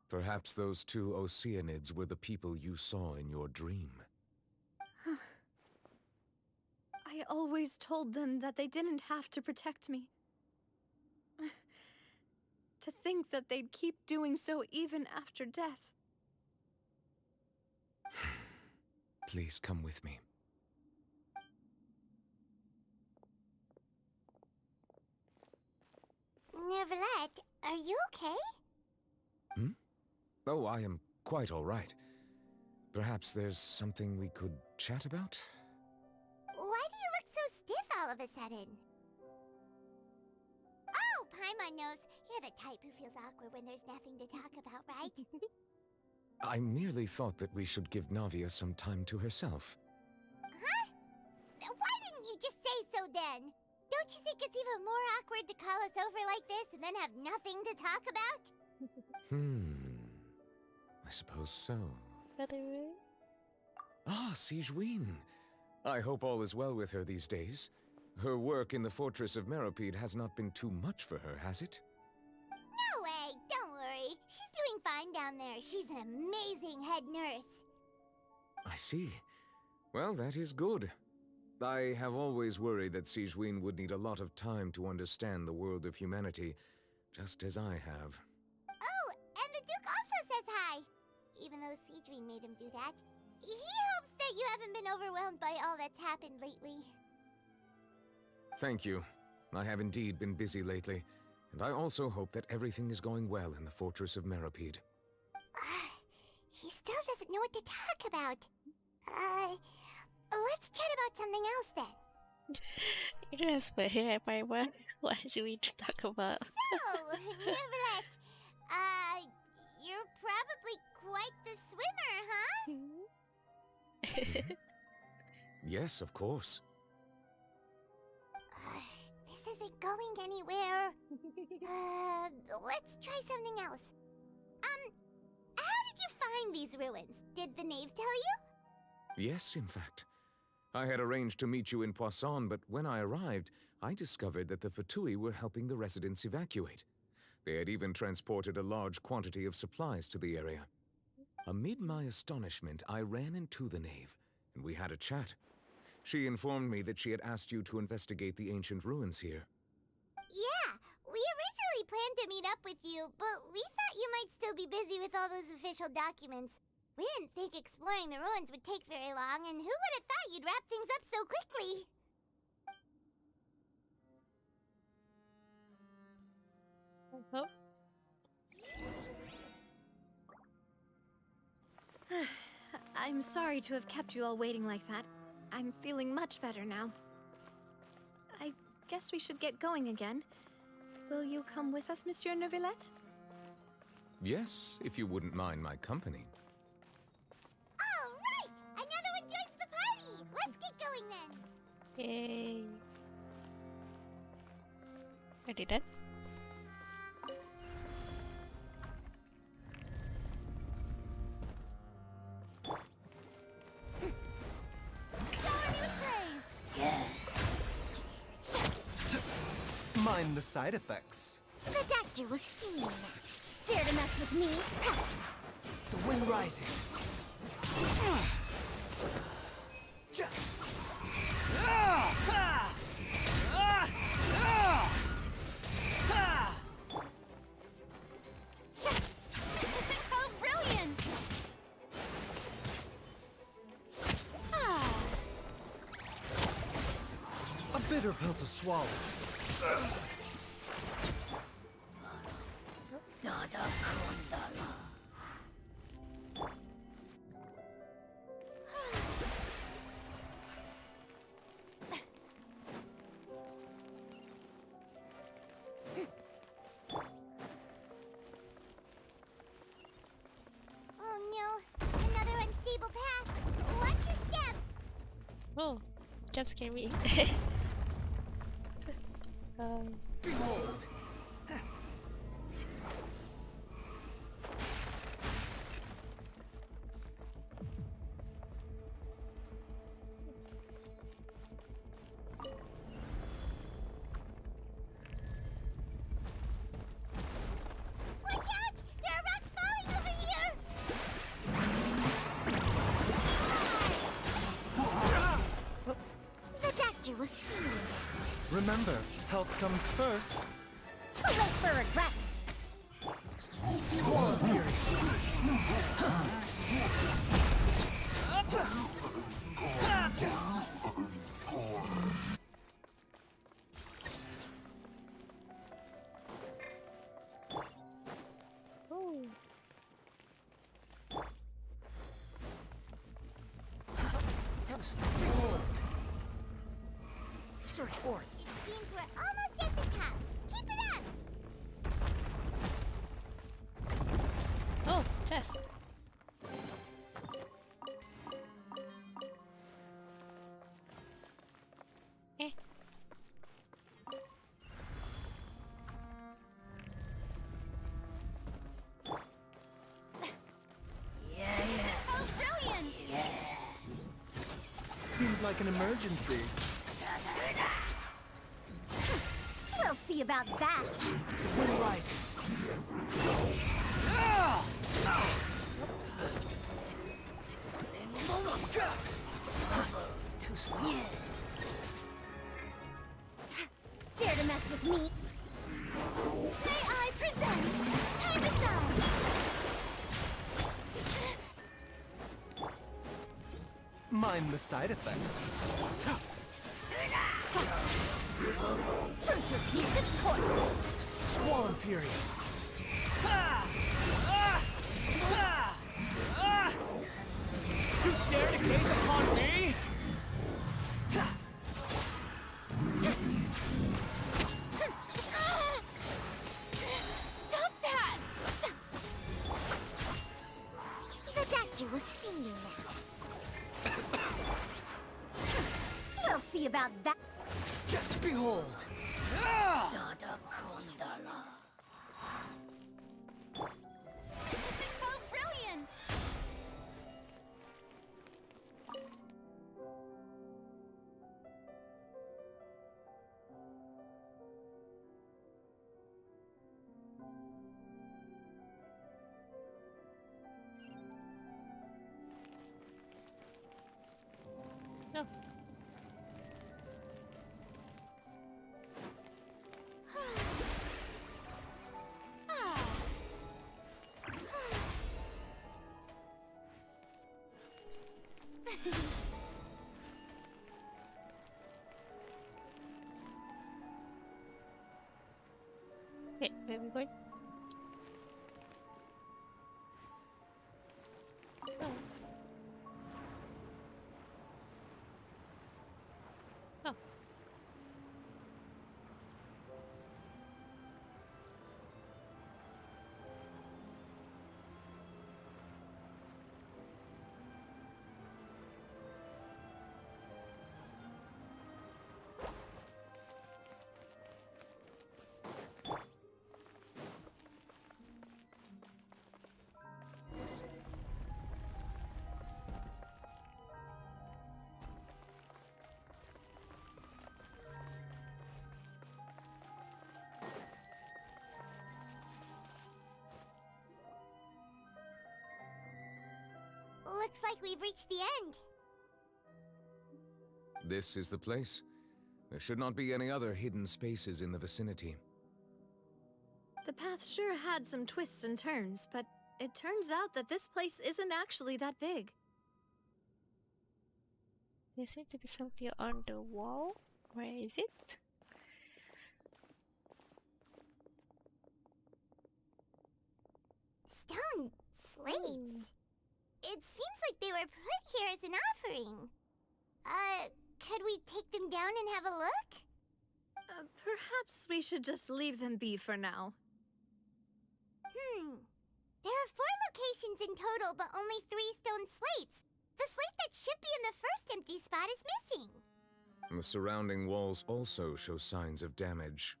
Perhaps those 2 Oceanids were the people you saw in your dream. I always told them that they didn't have to protect me. To think that they'd keep doing so even after death. Please come with me. Neverlet, are you okay? Oh, I am quite all right. Perhaps there's something we could chat about? Why do you look so stiff all of a sudden? Oh, Paimon knows. You're the type who feels awkward when there's nothing to talk about, right? I merely thought that we should give Navia some time to herself. Huh? Why didn't you just say so then? Don't you think it's even more awkward to call us over like this and then have nothing to talk about? I suppose so. Anyway. Ah, Sigewinne. I hope all is well with her these days. Her work in the Fortress of Meropide has not been too much for her, has it? No way, don't worry. She's doing fine down there. She's an amazing head nurse. I see. Well, that is good. I have always worried that Sigewinne would need a lot of time to understand the world of humanity, just as I have. Oh, and the Duke also says hi. Even though Sigewinne made him do that. He hopes that you haven't been overwhelmed by all that's happened lately. Thank you. I have indeed been busy lately, and I also hope that everything is going well in the Fortress of Meropide. He still doesn't know what to talk about. Let's chat about something else then. You don't expect here, Paimon. What should we talk about? So, Neverlet, you're probably quite the swimmer, huh? Yes, of course. This isn't going anywhere. Let's try something else. How did you find these ruins? Did the knave tell you? Yes, in fact. I had arranged to meet you in Poisson, but when I arrived, I discovered that the Fatui were helping the residents evacuate. They had even transported a large quantity of supplies to the area. Amid my astonishment, I ran into the knave, and we had a chat. She informed me that she had asked you to investigate the ancient ruins here. Yeah, we originally planned to meet up with you, but we thought you might still be busy with all those official documents. We didn't think exploring the ruins would take very long, and who would have thought you'd wrap things up so quickly? I'm sorry to have kept you all waiting like that. I'm feeling much better now. I guess we should get going again. Will you come with us, Monsieur Neuvillette? Yes, if you wouldn't mind my company. All right! Another one joins the party! Let's get going then! Yay. Ready then? Mind the side effects. Ridiculous scene! Dare to mess with me? The wind rises. How brilliant! A bitter pill to swallow. Oh no, another unstable path. Watch your step. Oh, jump scare me. Behold! Watch out! There are rocks falling over here! The doctor will see you. Remember, health comes first. Too late for regrets. Squall Fury. Oh. Behold. Search for it. It seems we're almost at the top. Keep it up! Oh, chest. Eh. How brilliant! Seems like an emergency. We'll see about that. The wind rises. Too slow. Dare to mess with me? May I present? Time to shine! Mind the side effects. Truth repeats its course. Squall and Fury. You dare to gaze upon me? Stop that! The doctor will see you now. We'll see about that. Just behold. How brilliant! No. Okay, where are we going? Oh. Oh. Looks like we've reached the end. This is the place. There should not be any other hidden spaces in the vicinity. The path sure had some twists and turns, but it turns out that this place isn't actually that big. There seems to be something on the wall. Where is it? Stone slates? It seems like they were put here as an offering. Could we take them down and have a look? Perhaps we should just leave them be for now. There are 4 locations in total, but only 3 stone slates. The slate that should be in the first empty spot is missing. The surrounding walls also show signs of damage.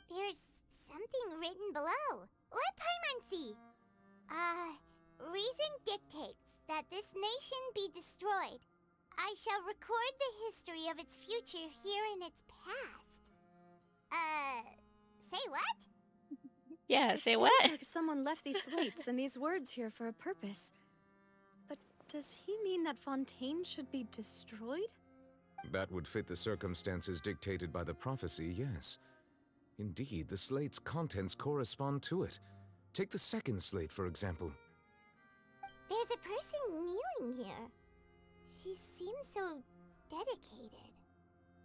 There's something written below. Let Paimon see. Reason dictates that this nation be destroyed. I shall record the history of its future here in its past. Say what? Yeah, say It what? feels like someone left these slates and these words here for a purpose. But does he mean that Fontaine should be destroyed? That would fit the circumstances dictated by the prophecy, yes. Indeed, the slate's contents correspond to it. Take the second slate, for example. There's a person kneeling here. She seems so dedicated.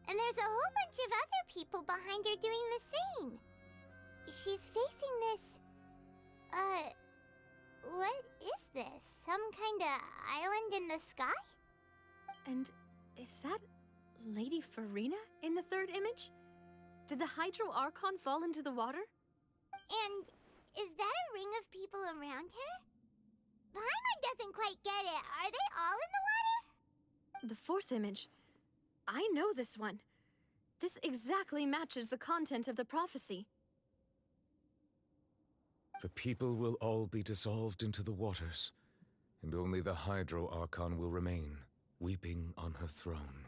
And there's a whole bunch of other people behind her doing the same. She's facing this... what is this? Some kind of island in the sky? And is that Lady Farina in the third image? Did the Hydro Archon fall into the water? And is that a ring of people around her? Paimon doesn't quite get it. Are they all in the water? The fourth image. I know this one. This exactly matches the content of the prophecy. The people will all be dissolved into the waters, and only the Hydro Archon will remain, weeping on her throne.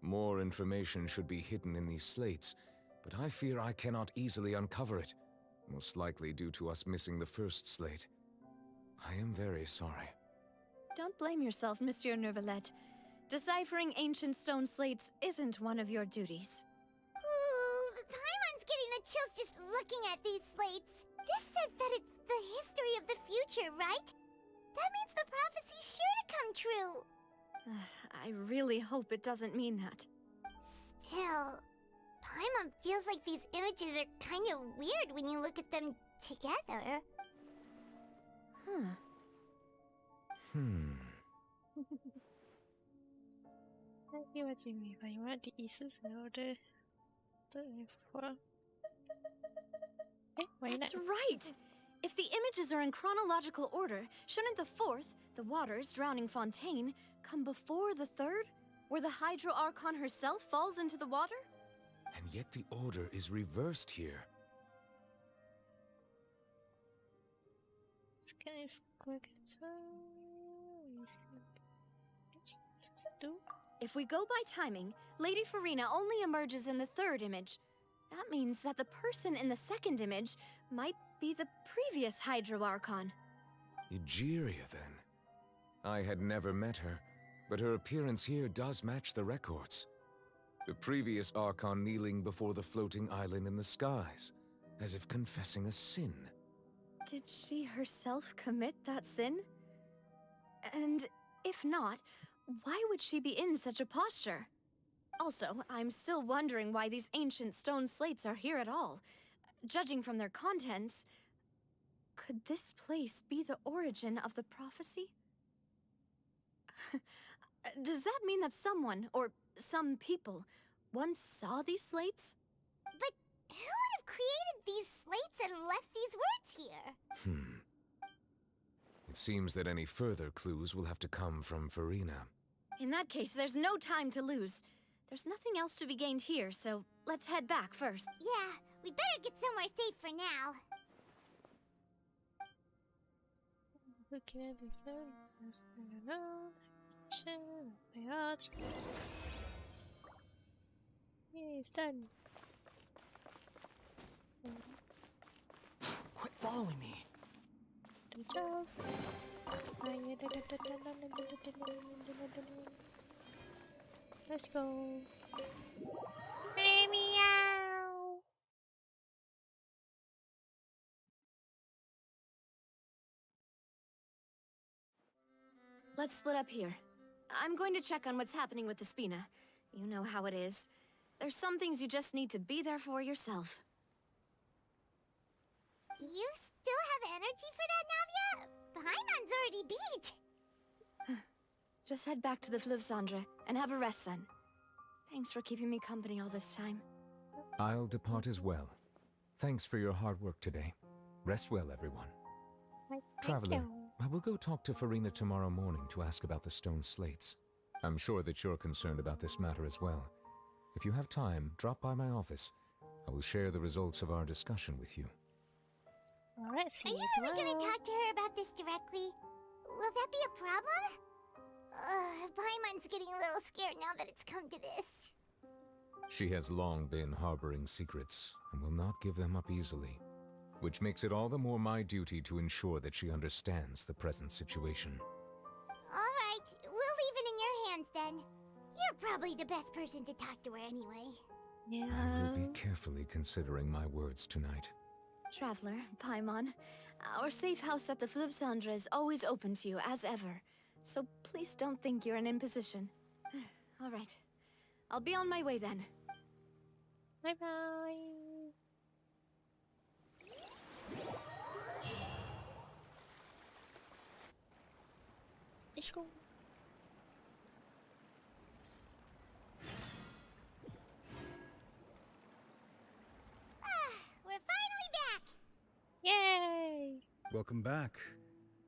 More information should be hidden in these slates, but I fear I cannot easily uncover it, most likely due to us missing the first slate. I am very sorry. Don't blame yourself, Monsieur Neuvillette. Deciphering ancient stone slates isn't one of your duties. Ooh, Paimon's getting the chills just looking at these slates. This says that it's the history of the future, right? That means the prophecy's sure to come true. I really hope it doesn't mean that. Still, Paimon feels like these images are kind of weird when you look at them together. I see what you mean by what the Isis know the for. That's right! If the images are in chronological order, shouldn't the fourth, the waters drowning Fontaine, come before the third, where the Hydro Archon herself falls into the water? And yet the order is reversed here. Sky is quick, so if we go by timing, Lady Farina only emerges in the third image. That means that the person in the second image might be the previous Hydro Archon. Egeria, then. I had never met her, but her appearance here does match the records. The previous Archon kneeling before the floating island in the skies, as if confessing a sin. Did she herself commit that sin? And if not, why would she be in such a posture? Also, I'm still wondering why these ancient stone slates are here at all. Judging from their contents, could this place be the origin of the prophecy? Does that mean that someone, or some people, once saw these slates? But who would have created these slates and left these words here? It seems that any further clues will have to come from Farina. In that case, there's no time to lose. There's nothing else to be gained here, so let's head back first. Yeah, we better get somewhere safe for now. Looking at this, Sure, my heart. Yay, it's done. Quit following me. Do just. Let's go. Meow. Let's split up here. I'm going to check on what's happening with the Spina. You know how it is. There's some things you just need to be there for yourself. You still have energy for that, Navia? Paimon's already beat. Just head back to the Fluvsandre and have a rest then. Thanks for keeping me company all this time. I'll depart as well. Thanks for your hard work today. Rest well, everyone. Traveler, I will go talk to Farina tomorrow morning to ask about the stone slates. I'm sure that you're concerned about this matter as well. If you have time, drop by my office. I will share the results of our discussion with you. Alright, see Are you you tomorrow. really gonna talk to her about this directly? Will that be a problem? Paimon's getting a little scared now that it's come to this. She has long been harboring secrets and will not give them up easily, which makes it all the more my duty to ensure that she understands the present situation. Alright, we'll leave it in your hands then. You're probably the best person to talk to her anyway. I will be carefully considering my words tonight. Traveler, Paimon, our safe house at the Fluvsandre is always open to you, as ever. So please don't think you're an imposition. All right. I'll be on my way then. Bye-bye. Let's go. We're finally back! Yay! Welcome back.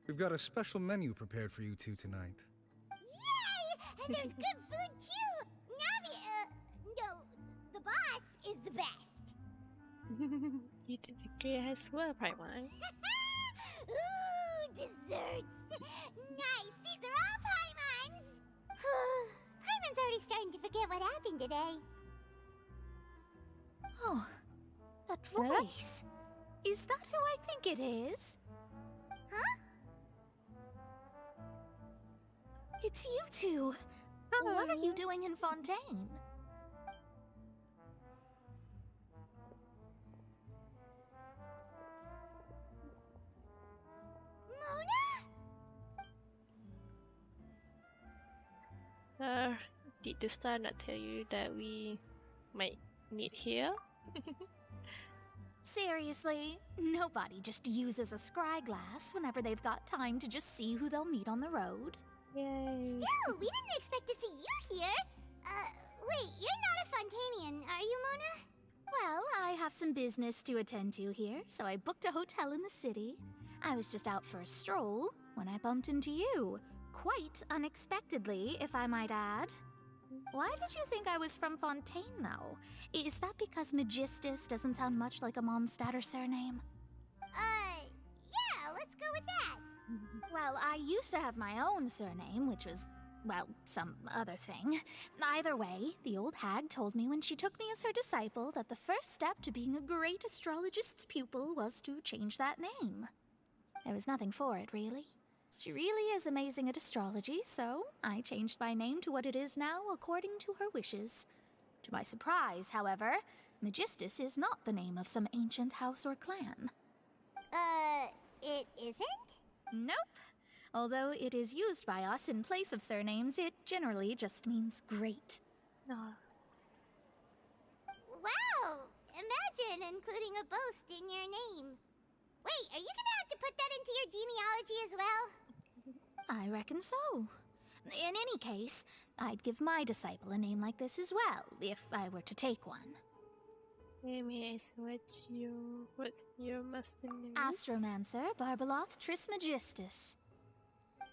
We've got a special menu prepared for you two tonight. Yay! And there's good food too! No, the boss is the best. You did agree as well, Paimon. Ooh, desserts! Nice, these are all Paimon's! Paimon's already starting to forget what happened today. Oh, that voice. Is that who I think it is? Huh? It's you two. What are you doing in Fontaine? So, did the star not tell you that we might meet here? Seriously, nobody just uses a scry glass whenever they've got time to just see who they'll meet on the road. Yay. Still, we didn't expect to see you here. Wait, you're not a Fontanian, are you, Mona? Well, I have some business to attend to here, so I booked a hotel in the city. I was just out for a stroll when I bumped into you. Quite unexpectedly, if I might add. Why did you think I was from Fontaine, though? Is that because Magistus doesn't sound much like a Mondstadt surname? Yeah, let's go with that. Well, I used to have my own surname, which was, well, some other thing. Either way, the old hag told me when she took me as her disciple that the first step to being a great astrologist's pupil was to change that name. There was nothing for it, really. She really is amazing at astrology, so I changed my name to what it is now according to her wishes. To my surprise, however, Magistus is not the name of some ancient house or clan. It isn't? Nope. Although it is used by us in place of surnames, it generally just means great. Wow! Imagine including a boast in your name. Wait, are you gonna have to put that into your genealogy as well? I reckon so. In any case, I'd give my disciple a name like this as well, if I were to take one. Amy, what's your master name? Astromancer Barbaloth Trismegistus.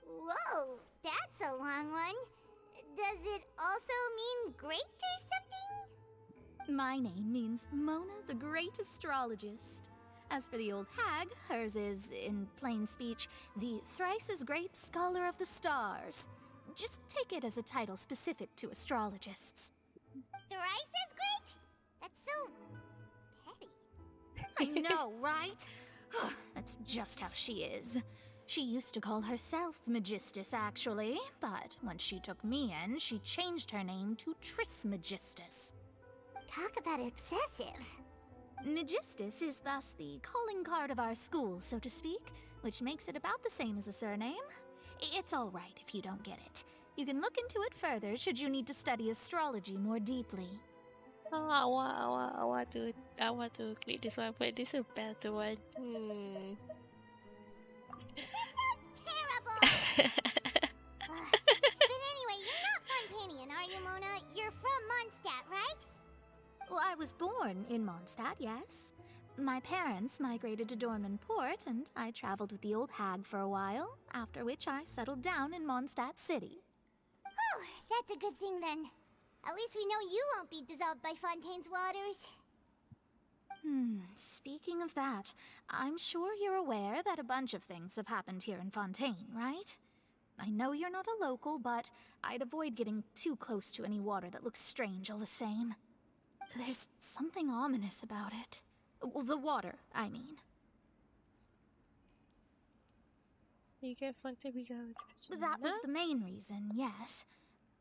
Whoa, that's a long one. Does it also mean great or something? My name means Mona the Great Astrologist. As for the old hag, hers is, in plain speech, the thrice as great Scholar of the Stars. Just take it as a title specific to astrologists. Thrice as great? That's so petty. I know, right? That's just how she is. She used to call herself Magistus, actually, but when she took me in, she changed her name to Trismegistus. Talk about excessive. Magistus is thus the calling card of our school, so to speak, which makes it about the same as a surname. It's all right if you don't get it. You can look into it further should you need to study astrology more deeply. Oh, I want to click this one, but this is a better one. Terrible! But anyway, you're not Fontanian, are you, Mona? You're from Mondstadt, right? Well, I was born in Mondstadt, yes. My parents migrated to Dornman Port, and I traveled with the old hag for a while, after which I settled down in Mondstadt City. Oh, that's a good thing then. At least we know you won't be dissolved by Fontaine's waters. Speaking of that, I'm sure you're aware that a bunch of things have happened here in Fontaine, right? I know you're not a local, but I'd avoid getting too close to any water that looks strange all the same. There's something ominous about it. Well, the water, I mean. You get fucked up, That was the main reason, yes.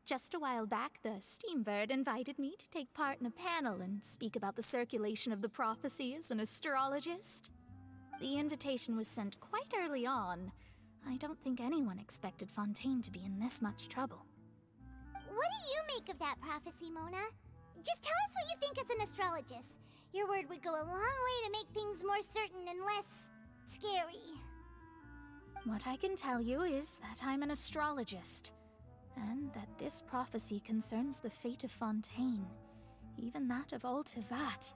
Just a while back, the Steambird invited me to take part in a panel and speak about the circulation of the prophecy as an astrologist. The invitation was sent quite early on. I don't think anyone expected Fontaine to be in this much trouble. What do you make of that prophecy, Mona? Just tell us what you think as an astrologist. Your word would go a long way to make things more certain and less scary. What I can tell you is that I'm an astrologist, and that this prophecy concerns the fate of Fontaine, even that of Altivat.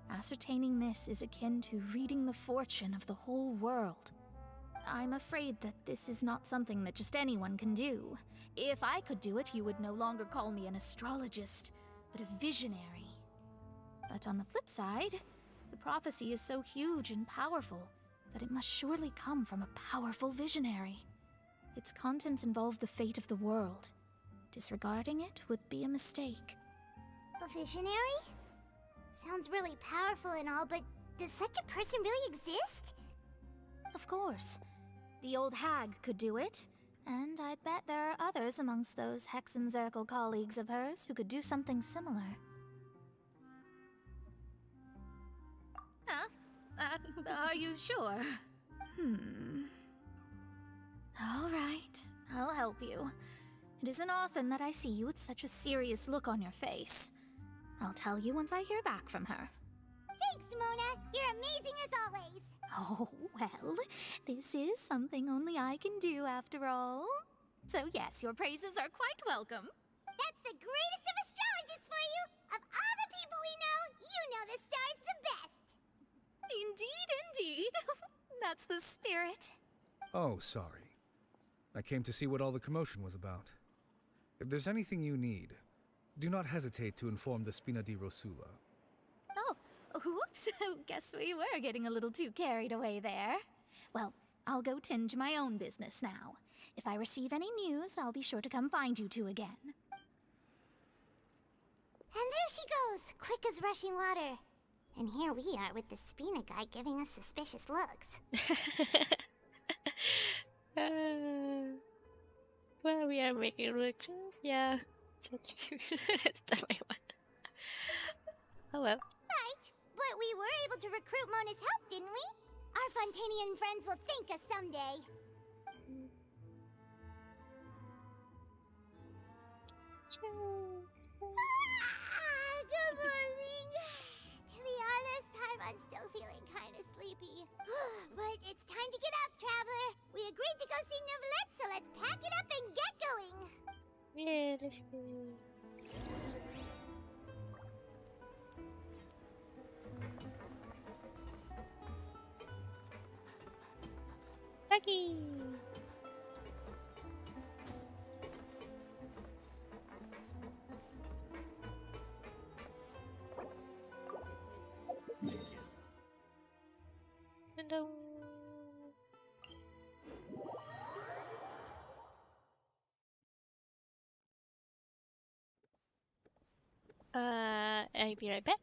Ascertaining this is akin to reading the fortune of the whole world. I'm afraid that this is not something that just anyone can do. If I could do it, you would no longer call me an astrologist, but a visionary. But on the flip side, the prophecy is so huge and powerful that it must surely come from a powerful visionary. Its contents involve the fate of the world. Disregarding it would be a mistake. A visionary? Sounds really powerful and all, but does such a person really exist? Of course. The old hag could do it, and I'd bet there are others amongst those Hexenzirkel colleagues of hers who could do something similar. Huh? Are you sure? All right, I'll help you. It isn't often that I see you with such a serious look on your face. I'll tell you once I hear back from her. Thanks, Mona! You're amazing as always! Oh, well, this is something only I can do after all. So yes, your praises are quite welcome. That's the greatest of astrologists for you! Of all the people we know, you know the star's the best! Indeed, indeed. That's the spirit. Oh, sorry. I came to see what all the commotion was about. If there's anything you need, do not hesitate to inform the Spina di Rosula. Oh, whoops. Guess we were getting a little too carried away there. Well, I'll go tend to my own business now. If I receive any news, I'll be sure to come find you two again. And there she goes, quick as rushing water. And here we are with the Spina guy giving us suspicious looks. Well, we are making reactions, yeah. That's my one. Oh well. Right, but we were able to recruit Mona's help, didn't we? Our Fontanian friends will thank us someday. Good morning. To be honest, Paimon's still feeling kind of sleepy. But it's time to get up, traveler. We agreed to go see Novelette, so let's pack it up and get going. Yeah, let's go. Lucky! Hello. I'll be right back.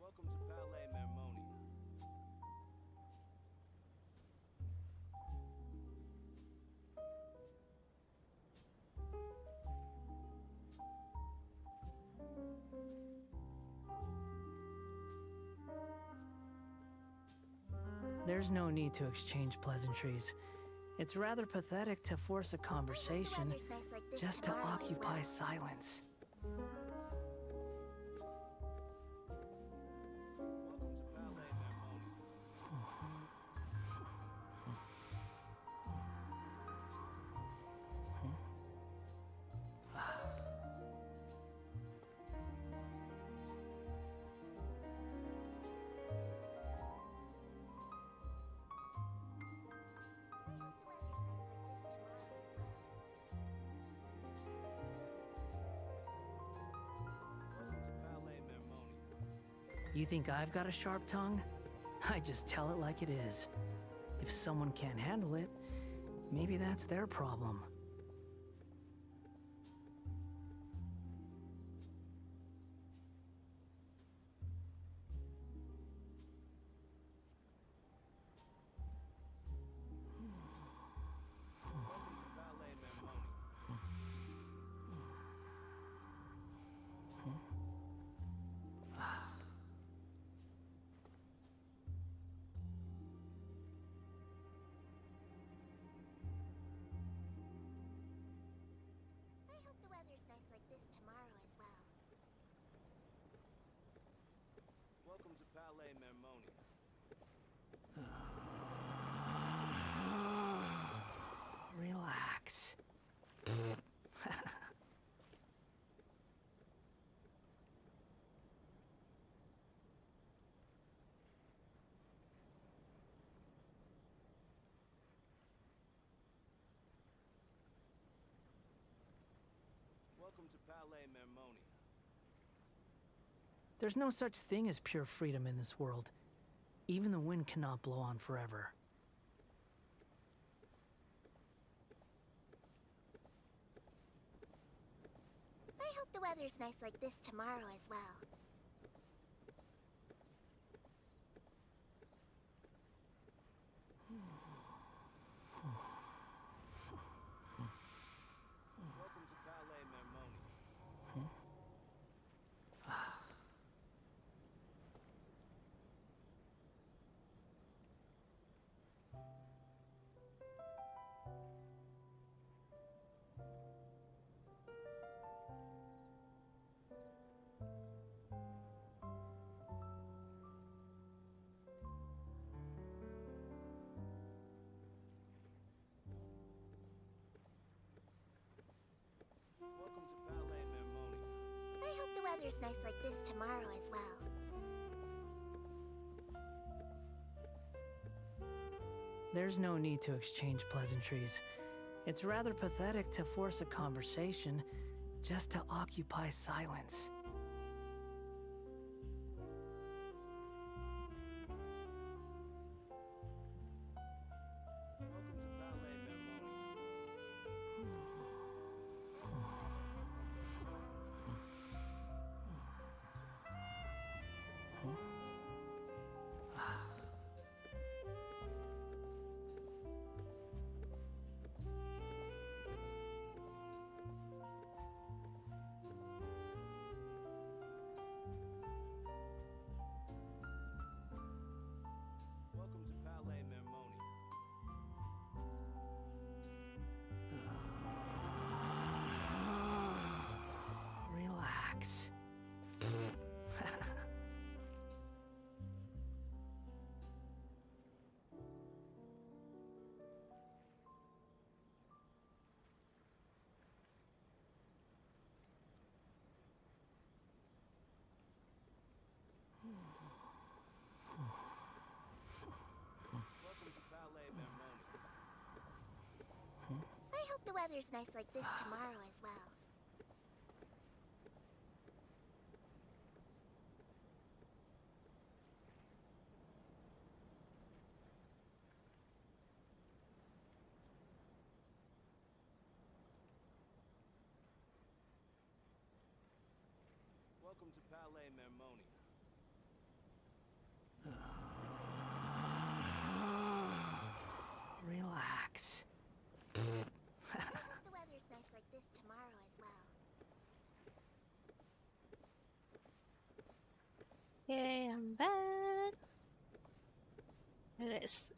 Welcome to Palais Mermonia. There's no need to exchange pleasantries. It's rather pathetic to force a conversation just to occupy silence. You think I've got a sharp tongue? I just tell it like it is. If someone can't handle it, maybe that's their problem. I hope the weather's nice like this tomorrow as well. Welcome to Palais Mermonia. Relax. Welcome to Palais Mermonia. There's no such thing as pure freedom in this world. Even the wind cannot blow on forever. I hope the weather's nice like this tomorrow as well. Welcome to Palais Mermonia. Welcome to Palais Mermonia. I hope the weather's nice like this tomorrow as well. There's no need to exchange pleasantries. It's rather pathetic to force a conversation just to occupy silence. Welcome to Palais Mermonia. weather's nice like this tomorrow as well. Welcome to Palais Mermonia. Relax. I hope the weather's nice like this tomorrow as well. Okay, I'm back.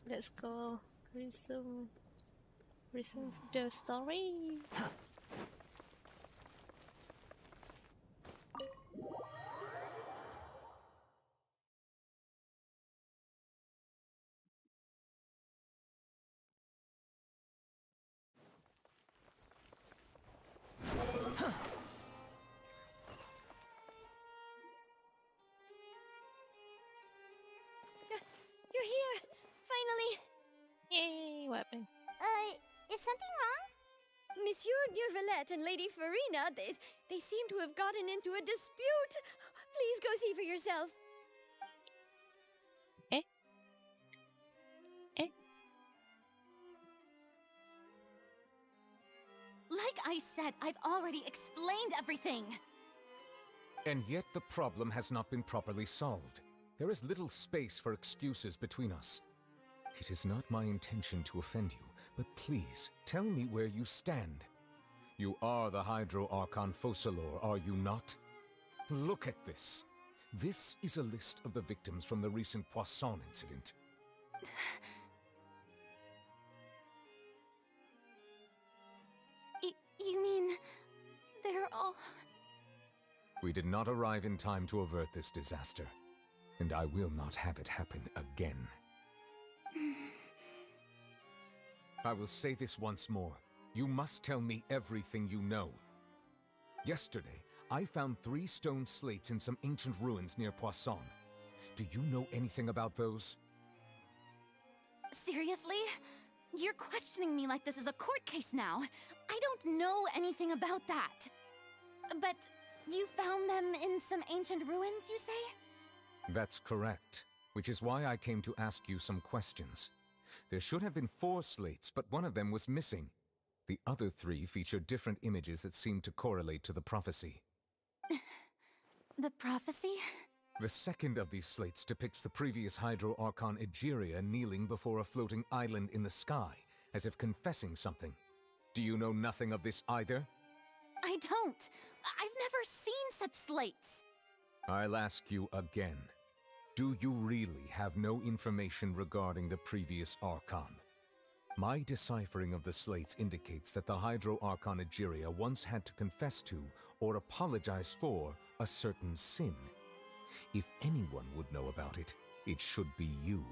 Let's go resume the story. You're here! Finally! Yay, what happened? Is something wrong? Monsieur Neurvalette and Lady Farina, they seem to have gotten into a dispute. Please go see for yourself. Eh? Like I said, I've already explained everything. And yet the problem has not been properly solved. There is little space for excuses between us. It is not my intention to offend you, but please, tell me where you stand. You are the Hydro Archon Focalor, are you not? Look at this. This is a list of the victims from the recent Poisson incident. You mean... they're all... We did not arrive in time to avert this disaster, and I will not have it happen again. I will say this once more. You must tell me everything you know. Yesterday, I found 3 stone slates in some ancient ruins near Poisson. Do you know anything about those? Seriously? You're questioning me like this is a court case now. I don't know anything about that. But you found them in some ancient ruins, you say? That's correct, which is why I came to ask you some questions. There should have been 4 slates, but one of them was missing. The other 3 feature different images that seem to correlate to the prophecy. The prophecy? The second of these slates depicts the previous Hydro Archon Egeria kneeling before a floating island in the sky, as if confessing something. Do you know nothing of this either? I don't. I've never seen such slates. I'll ask you again. Do you really have no information regarding the previous Archon? My deciphering of the slates indicates that the Hydro Archon Egeria once had to confess to, or apologize for, a certain sin. If anyone would know about it, it should be you.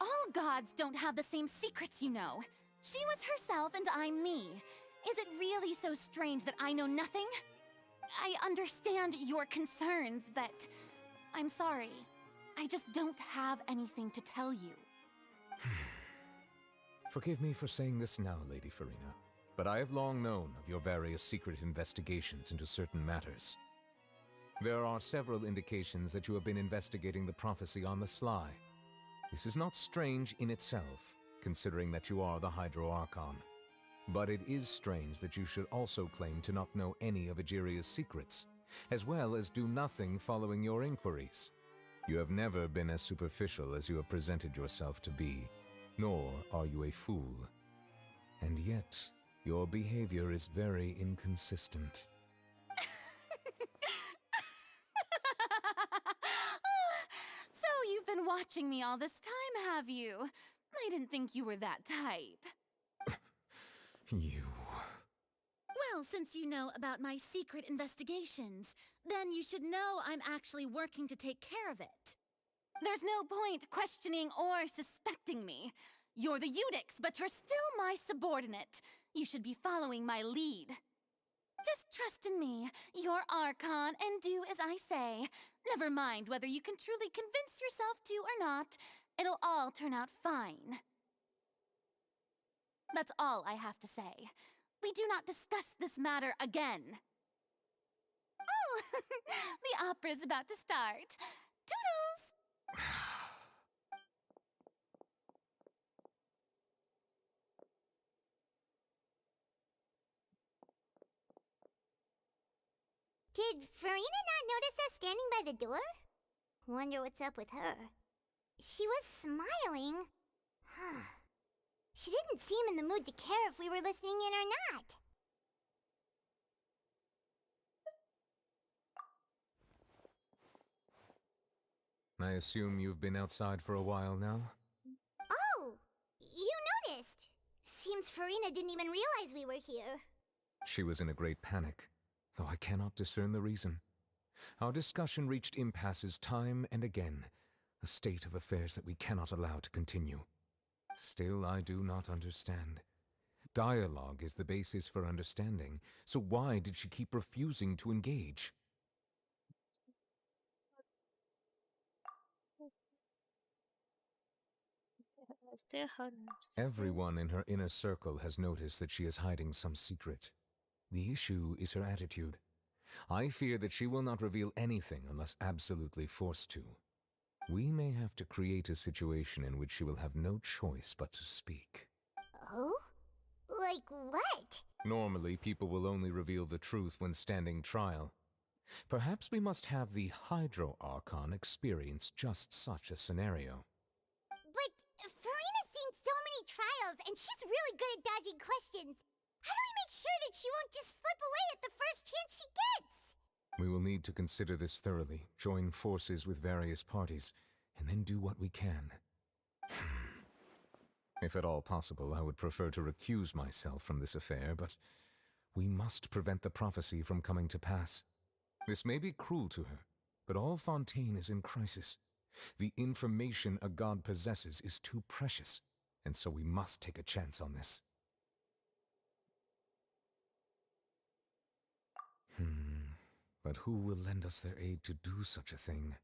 All gods don't have the same secrets, you know. She was herself and I'm me. Is it really so strange that I know nothing? I understand your concerns, but I'm sorry. I just don't have anything to tell you. Forgive me for saying this now, Lady Farina, but I have long known of your various secret investigations into certain matters. There are several indications that you have been investigating the prophecy on the sly. This is not strange in itself, considering that you are the Hydro Archon. But it is strange that you should also claim to not know any of Egeria's secrets, as well as do nothing following your inquiries. You have never been as superficial as you have presented yourself to be, nor are you a fool. And yet, your behavior is very inconsistent. So you've been watching me all this time, have you? I didn't think you were that type. You... Well, since you know about my secret investigations, then you should know I'm actually working to take care of it. There's no point questioning or suspecting me. You're the Eudix, but you're still my subordinate. You should be following my lead. Just trust in me, your Archon, and do as I say. Never mind whether you can truly convince yourself to or not. It'll all turn out fine. That's all I have to say. we do not discuss this matter again. Oh, the opera's about to start. Toodles! Did Farina not notice us standing by the door? Wonder what's up with her. She was smiling. She didn't seem in the mood to care if we were listening in or not. I assume you've been outside for a while now? Oh! You noticed! Seems Farina didn't even realize we were here. She was in a great panic, though I cannot discern the reason. Our discussion reached impasses time and again, a state of affairs that we cannot allow to continue. Still, I do not understand. Dialogue is the basis for understanding, so why did she keep refusing to engage? Everyone in her inner circle has noticed that she is hiding some secret. The issue is her attitude. I fear that she will not reveal anything unless absolutely forced to. We may have to create a situation in which she will have no choice but to speak. Oh? Like what? Normally, people will only reveal the truth when standing trial. Perhaps we must have the Hydro Archon experience just such a scenario. But Farina's seen so many trials, and she's really good at dodging questions. How do we make sure that she won't just slip away at the first chance she gets? We will need to consider this thoroughly, join forces with various parties, and then do what we can. If at all possible, I would prefer to recuse myself from this affair, but we must prevent the prophecy from coming to pass. This may be cruel to her, but all Fontaine is in crisis. The information a god possesses is too precious, and so we must take a chance on this. But who will lend us their aid to do such a thing?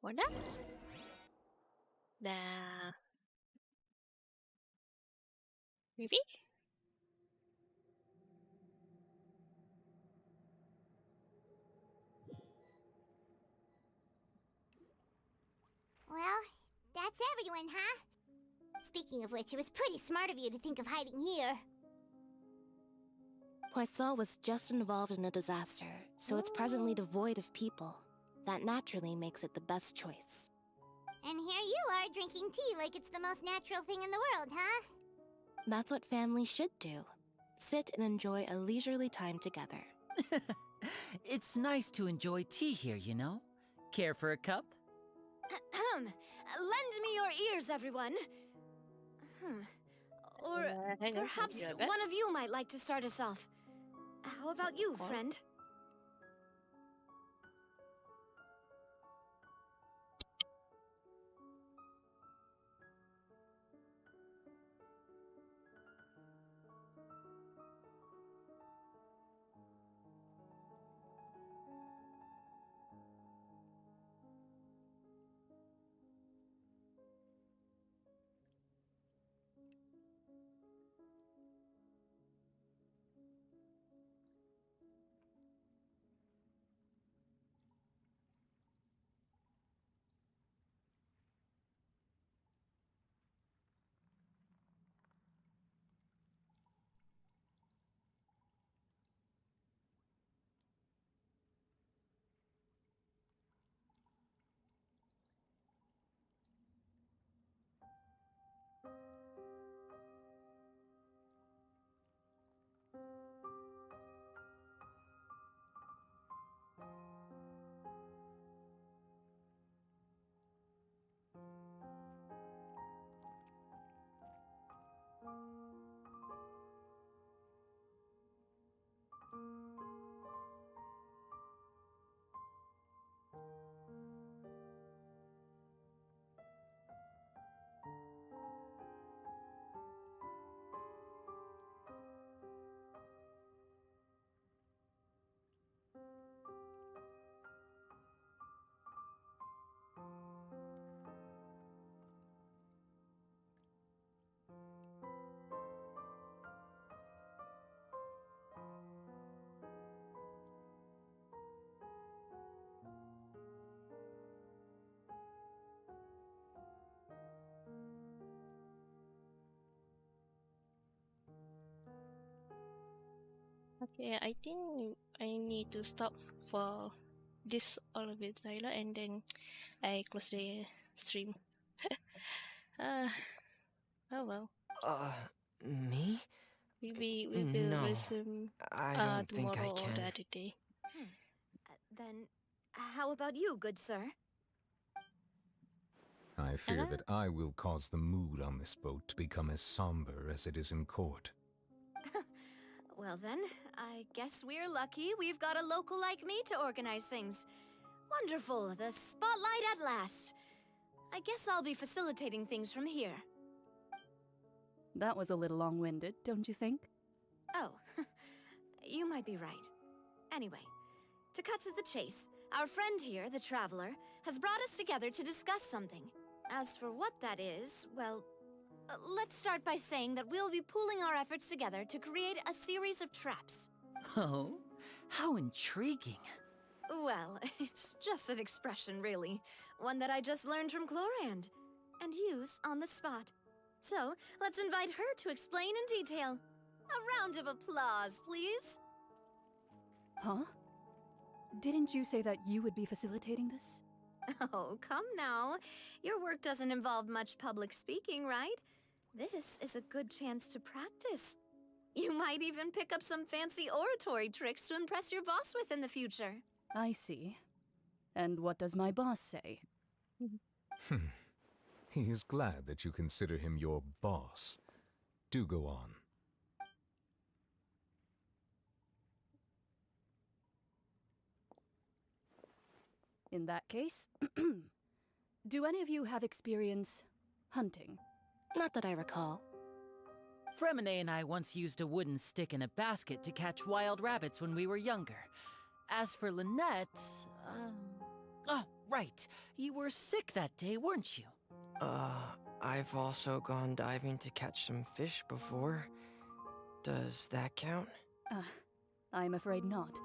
Wanda? Nah. Vivi? Well, that's everyone, huh? Speaking of which, it was pretty smart of you to think of hiding here. Poisson was just involved in a disaster, so it's presently devoid of people. That naturally makes it the best choice. And here you are drinking tea like it's the most natural thing in the world, huh? That's what families should do. Sit and enjoy a leisurely time together. It's nice to enjoy tea here, you know? Care for a cup? Lend me your ears, everyone. Or perhaps one of you might like to start us off. How about you, friend? Okay, I think I need to stop for this all of the trailer and then I close the stream. uh, oh well. Me? We will No, resume I don't think I tomorrow or the can. other day. Then, how about you, good sir? I fear that I will cause the mood on this boat to become as somber as it is in court. Well then, I guess we're lucky we've got a local like me to organize things. Wonderful, the spotlight at last. I guess I'll be facilitating things from here. That was a little long-winded, don't you think? Oh, you might be right. Anyway, to cut to the chase, our friend here, the Traveler, has brought us together to discuss something. As for what that is, well, let's start by saying that we'll be pooling our efforts together to create a series of traps. Oh, how intriguing. Well, it's just an expression, really. One that I just learned from Chlorand, and use on the spot. So, let's invite her to explain in detail. A round of applause, please. Huh? Didn't you say that you would be facilitating this? Oh, come now. Your work doesn't involve much public speaking, right? This is a good chance to practice. You might even pick up some fancy oratory tricks to impress your boss with in the future. I see. And what does my boss say? He is glad that you consider him your boss. Do go on. In that case, do any of you have experience hunting? Not that I recall. Fremine and I once used a wooden stick in a basket to catch wild rabbits when we were younger. As for Lynette, oh, right. You were sick that day, weren't you? I've also gone diving to catch some fish before. Does that count? I'm afraid not.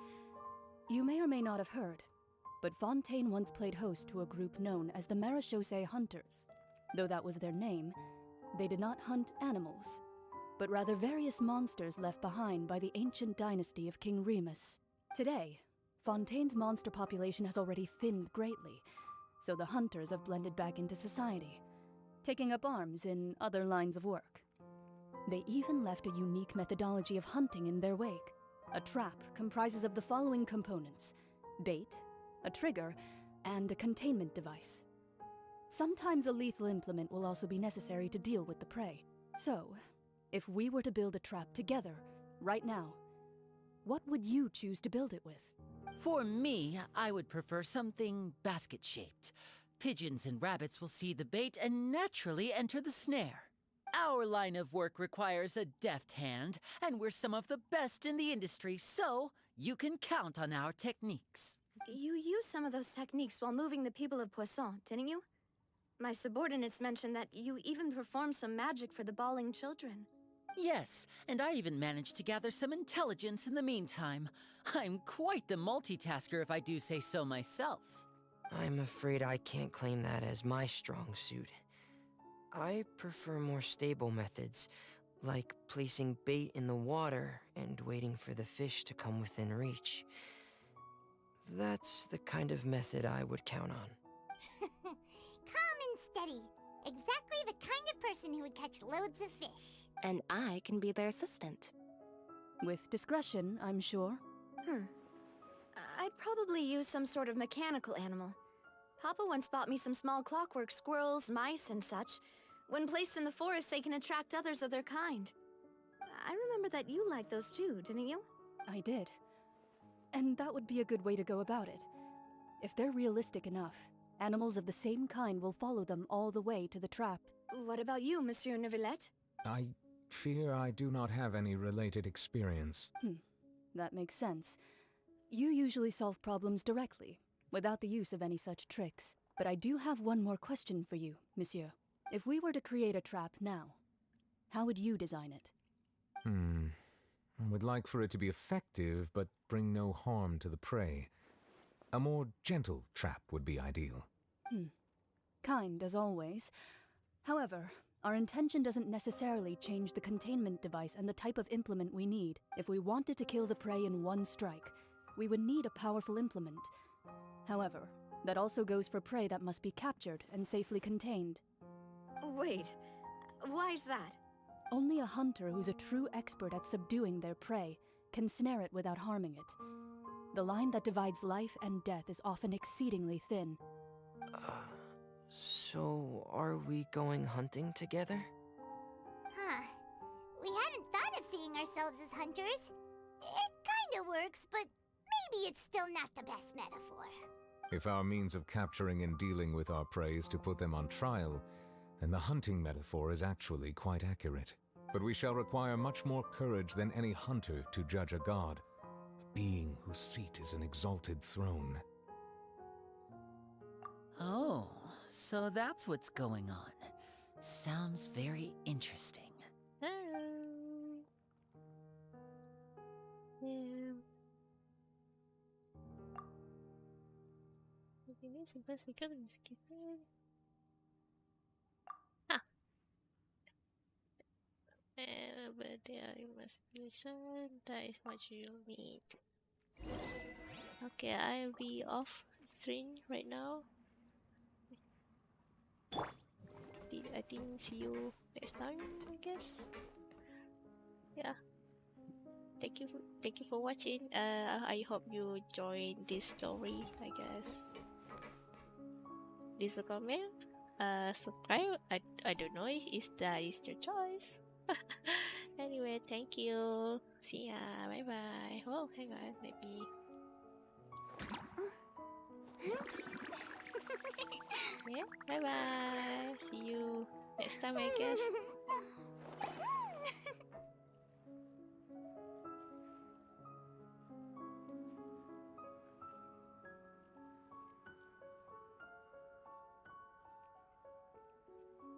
You may or may not have heard, but Fontaine once played host to a group known as the Marechaussee Hunters. Though that was their name, they did not hunt animals, but rather various monsters left behind by the ancient dynasty of King Remus. Today, Fontaine's monster population has already thinned greatly, so the hunters have blended back into society, taking up arms in other lines of work. They even left a unique methodology of hunting in their wake. A trap comprises of the following components: bait, a trigger, and a containment device. Sometimes a lethal implement will also be necessary to deal with the prey. So, if we were to build a trap together, right now, what would you choose to build it with? For me, I would prefer something basket-shaped. Pigeons and rabbits will see the bait and naturally enter the snare. Our line of work requires a deft hand, and we're some of the best in the industry, so you can count on our techniques. You used some of those techniques while moving the people of Poisson, didn't you? My subordinates mentioned that you even performed some magic for the bawling children. Yes, and I even managed to gather some intelligence in the meantime. I'm quite the multitasker if I do say so myself. I'm afraid I can't claim that as my strong suit. I prefer more stable methods, like placing bait in the water and waiting for the fish to come within reach. That's the kind of method I would count on. Calm and steady. Exactly the kind of person who would catch loads of fish. And I can be their assistant. With discretion, I'm sure. I'd probably use some sort of mechanical animal. Papa once bought me some small clockwork squirrels, mice, and such. When placed in the forest, they can attract others of their kind. I remember that you liked those too, didn't you? I did. And that would be a good way to go about it. If they're realistic enough, animals of the same kind will follow them all the way to the trap. What about you, Monsieur Neuvillette? I fear I do not have any related experience. That makes sense. You usually solve problems directly, without the use of any such tricks. But I do have one more question for you, Monsieur. If we were to create a trap now, how would you design it? I would like for it to be effective, but bring no harm to the prey. A more gentle trap would be ideal. Kind as always. However, Our intention doesn't necessarily change the containment device and the type of implement we need. If we wanted to kill the prey in one strike, we would need a powerful implement. However, that also goes for prey that must be captured and safely contained. Wait, why's that? Only a hunter who's a true expert at subduing their prey can snare it without harming it. The line that divides life and death is often exceedingly thin. So are we going hunting together? Huh. We hadn't thought of seeing ourselves as hunters. It kinda works, but maybe it's still not the best metaphor. If our means of capturing and dealing with our prey is to put them on trial, then the hunting metaphor is actually quite accurate. But we shall require much more courage than any hunter to judge a god, a being whose seat is an exalted throne. Oh, so that's what's going on. Sounds very interesting. Yeah. Ini simpan sikit meskipun. Ah. But there you must listen. That is what you need. Okay, I'll be off stream right now. I think see you next time, I guess. Yeah. Thank you for watching. I hope you enjoyed this story, I guess. Leave a comment, subscribe. I don't know if that is your choice. Anyway, thank you. See ya. Bye bye. Oh, hang on, maybe. Yeah. Bye bye. See you next time, I guess.